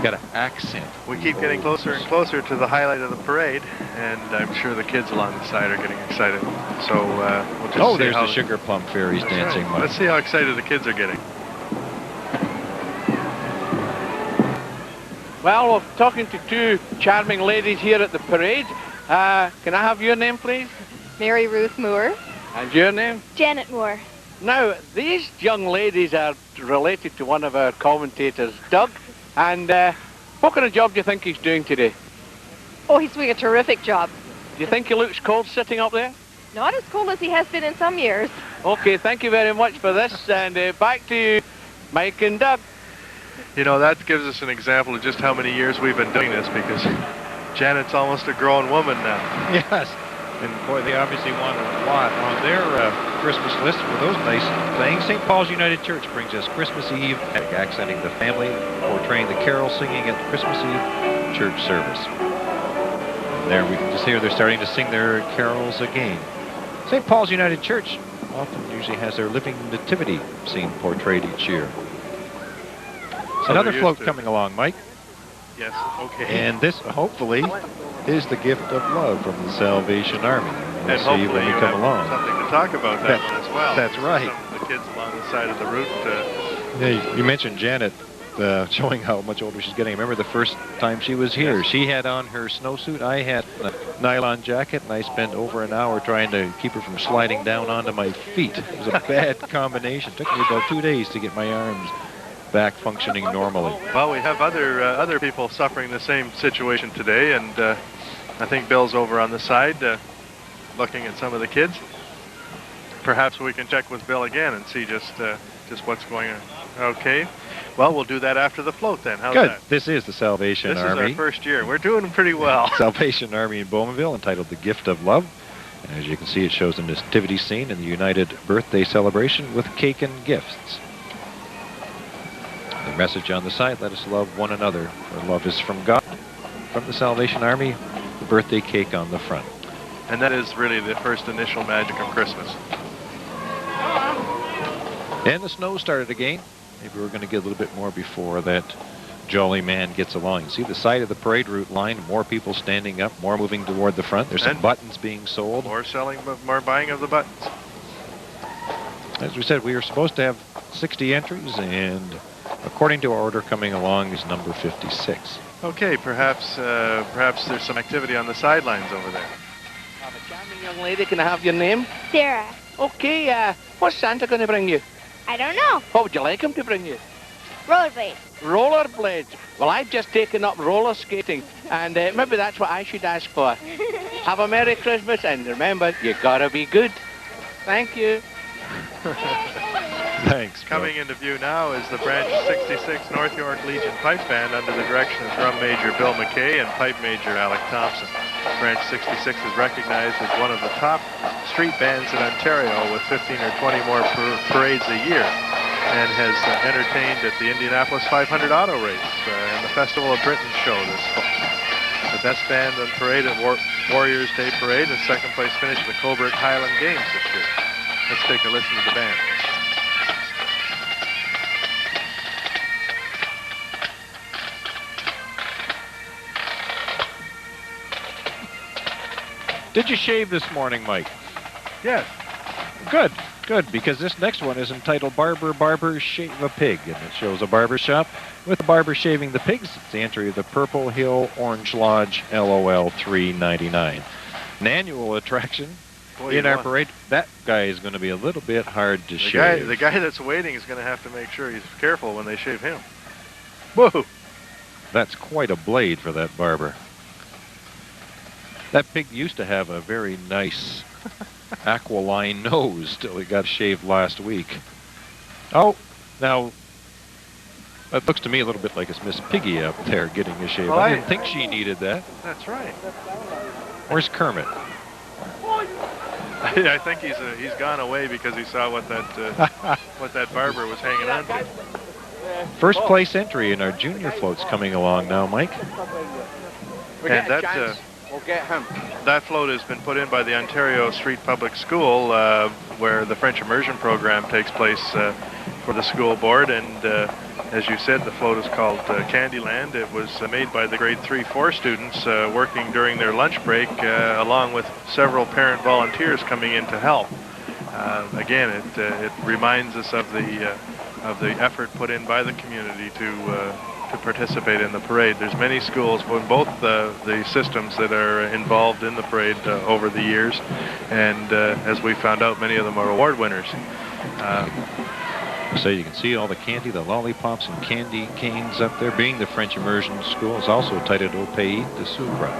Got an accent. We keep getting closer and closer to the highlight of the parade, and I'm sure the kids along the side are getting excited. So we'll just see there's how the sugar plum fairies dancing. Right. Let's see how excited the kids are getting. Well, we're talking to two charming ladies here at the parade. Can I have your name, please? Mary Ruth Moore. And your name? Janet Moore. Now, these young ladies are related to one of our commentators, Doug. And what kind of job do you think he's doing today? Oh, he's doing a terrific job. Do you think he looks cold sitting up there? Not as cold as he has been in some years. Okay, thank you very much for this. And back to you, Mike and Doug. You know, that gives us an example of just how many years we've been doing this, because Janet's almost a grown woman now. Yes. And boy, they obviously want a lot on their Christmas list for those nice things. St. Paul's United Church brings us Christmas Eve, accenting the family, portraying the carol singing at the Christmas Eve church service. And there we can just hear they're starting to sing their carols again. St. Paul's United Church often usually has their living nativity scene portrayed each year. So another float coming along, Mike. Yes, okay. And this, hopefully, is the gift of love from the Salvation Army. We'll and see hopefully when we you come have along. something to talk about that one as well. That's right. Some of the kids along the side of the route. Yeah, you mentioned Janet showing how much older she's getting. I remember the first time she was here. Yes. She had on her snowsuit. I had a nylon jacket, and I spent over an hour trying to keep her from sliding down onto my feet. It was a bad combination. It took me about 2 days to get my arms back functioning normally. Well, we have other people suffering the same situation today, and I think Bill's over on the side looking at some of the kids. Perhaps we can check with Bill again and see just what's going on. Okay. Well, we'll do that after the float then. How's Good. that? This is the Salvation Army. This is our first year. We're doing pretty well. Salvation Army in Bowmanville, entitled The Gift of Love. And as you can see, it shows a nativity scene in the United Birthday celebration with cake and gifts. The message on the side, let us love one another, for love is from God. From the Salvation Army, the birthday cake on the front. And that is really the first initial magic of Christmas. And the snow started again. Maybe we're going to get a little bit more before that jolly man gets along. You see the side of the parade route line, more people standing up, more moving toward the front. There's some buttons being sold. More selling, more buying of the buttons. As we said, we were supposed to have 60 entries, and according to our order coming along is number 56. Okay, perhaps there's some activity on the sidelines over there. Have a charming young lady. Can I have your name? Sarah. Okay, what's Santa going to bring you? I don't know. What would you like him to bring you? Rollerblades. Rollerblades. Well, I've just taken up roller skating, and maybe that's what I should ask for. Have a Merry Christmas, and remember, you gotta be good. Thank you. Thanks. Coming into view now is the Branch 66 North York Legion Pipe Band under the direction of Drum Major Bill McKay and Pipe Major Alec Thompson. Branch 66 is recognized as one of the top street bands in Ontario with 15 or 20 more parades a year, and has entertained at the Indianapolis 500 Auto Race and the Festival of Britain show this fall. The best band on parade at Warriors Day Parade, and second place finish at the Cobourg Highland Games this year. Let's take a listen to the band. Did you shave this morning, Mike? Yes. Good, good, because this next one is entitled Barber Shave a Pig, and it shows a barber shop with the barber shaving the pigs. It's the entry of the Purple Hill Orange Lodge LOL 399. An annual attraction in our parade. That guy is going to be a little bit hard to shave. The guy that's waiting is going to have to make sure he's careful when they shave him. Whoa! That's quite a blade for that barber. That pig used to have a very nice aquiline nose till he got shaved last week. Oh, now, that looks to me a little bit like it's Miss Piggy up there getting a shave. Well, I didn't think she needed that. That's right. Where's Kermit? I think he's gone away because he saw what that barber was hanging on to. First place entry in our junior floats coming along now, Mike. And that we'll get him. That float has been put in by the Ontario Street Public School, where the French immersion program takes place for the school board. And as you said, the float is called Candyland. It was made by the grade 3-4 students working during their lunch break, along with several parent volunteers coming in to help. Again, it reminds us of the effort put in by the community to participate in the parade. There's many schools, both the systems that are involved in the parade over the years, and as we found out, many of them are award winners. So you can see all the candy, the lollipops and candy canes up there. Being the French immersion school is also titled Au Pays de Sucre.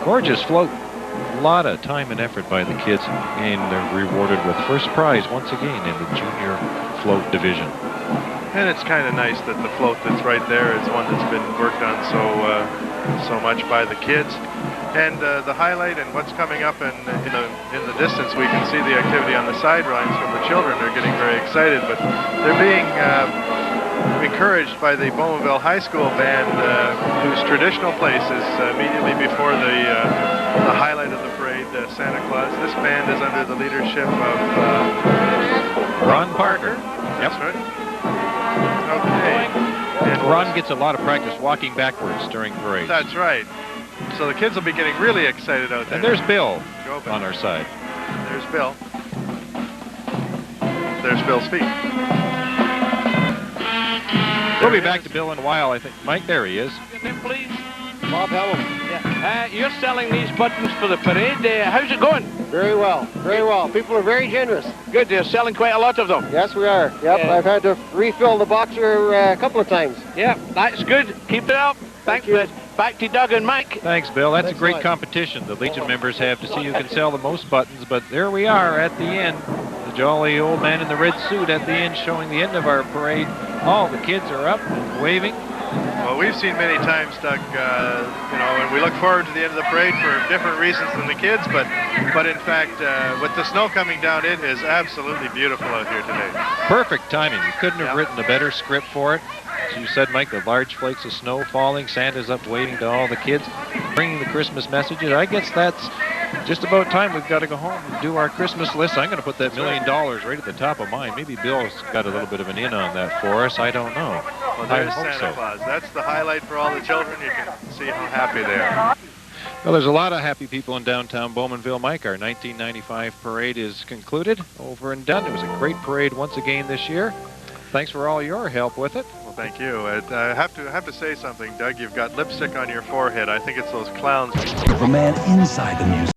Gorgeous float. A lot of time and effort by the kids, and they're rewarded with first prize once again in the junior float division. And it's kind of nice that the float that's right there is one that's been worked on so much by the kids. And the highlight and what's coming up in the distance, we can see the activity on the sidelines from the children. They're getting very excited, but they're being encouraged by the Bowmanville High School band, whose traditional place is immediately before the highlight of the parade, Santa Claus. This band is under the leadership of Ron Parker. That's right. Okay. And Ron gets a lot of practice walking backwards during parades. That's right. So the kids will be getting really excited out there. And there's Bill Go, Bill. on our side. There's Bill. There's Bill's feet. We'll be back to Bill in a while, I think. Mike, there he is. Your name, please? Bob Hellum. Yeah. You're selling these buttons for the parade. How's it going? Very well, very well. People are very generous. Good. They're selling quite a lot of them. Yes, we are. Yep, Yeah. I've had to refill the boxer a couple of times. Yeah, that's good. Keep it up. Thanks. you. Back to Doug and Mike. Thanks, Bill. That's Thanks a great a lot. competition the Legion members have to see who can sell the most buttons. But there we are at the end. The jolly old man in the red suit at the end showing the end of our parade. All the kids are up and waving. Well, we've seen many times, Doug, and we look forward to the end of the parade for different reasons than the kids, but in fact, with the snow coming down, it is absolutely beautiful out here today. Perfect timing. You couldn't have written a better script for it. As you said, Mike, the large flakes of snow falling, Santa's up waving to all the kids, bringing the Christmas messages. I guess that's just about time. We've got to go home and do our Christmas list. I'm going to put that $1 million right at the top of mine. Maybe Bill's got a little bit of an in on that for us. I don't know. Well, I there's hope Santa so. Claus. That's the highlight for all the children. You can see how happy they are. Well, there's a lot of happy people in downtown Bowmanville, Mike. Our 1995 parade is concluded, over and done. It was a great parade once again this year. Thanks for all your help with it. Well, thank you. I have to say something, Doug. You've got lipstick on your forehead. I think it's those clowns. Of a man inside the museum.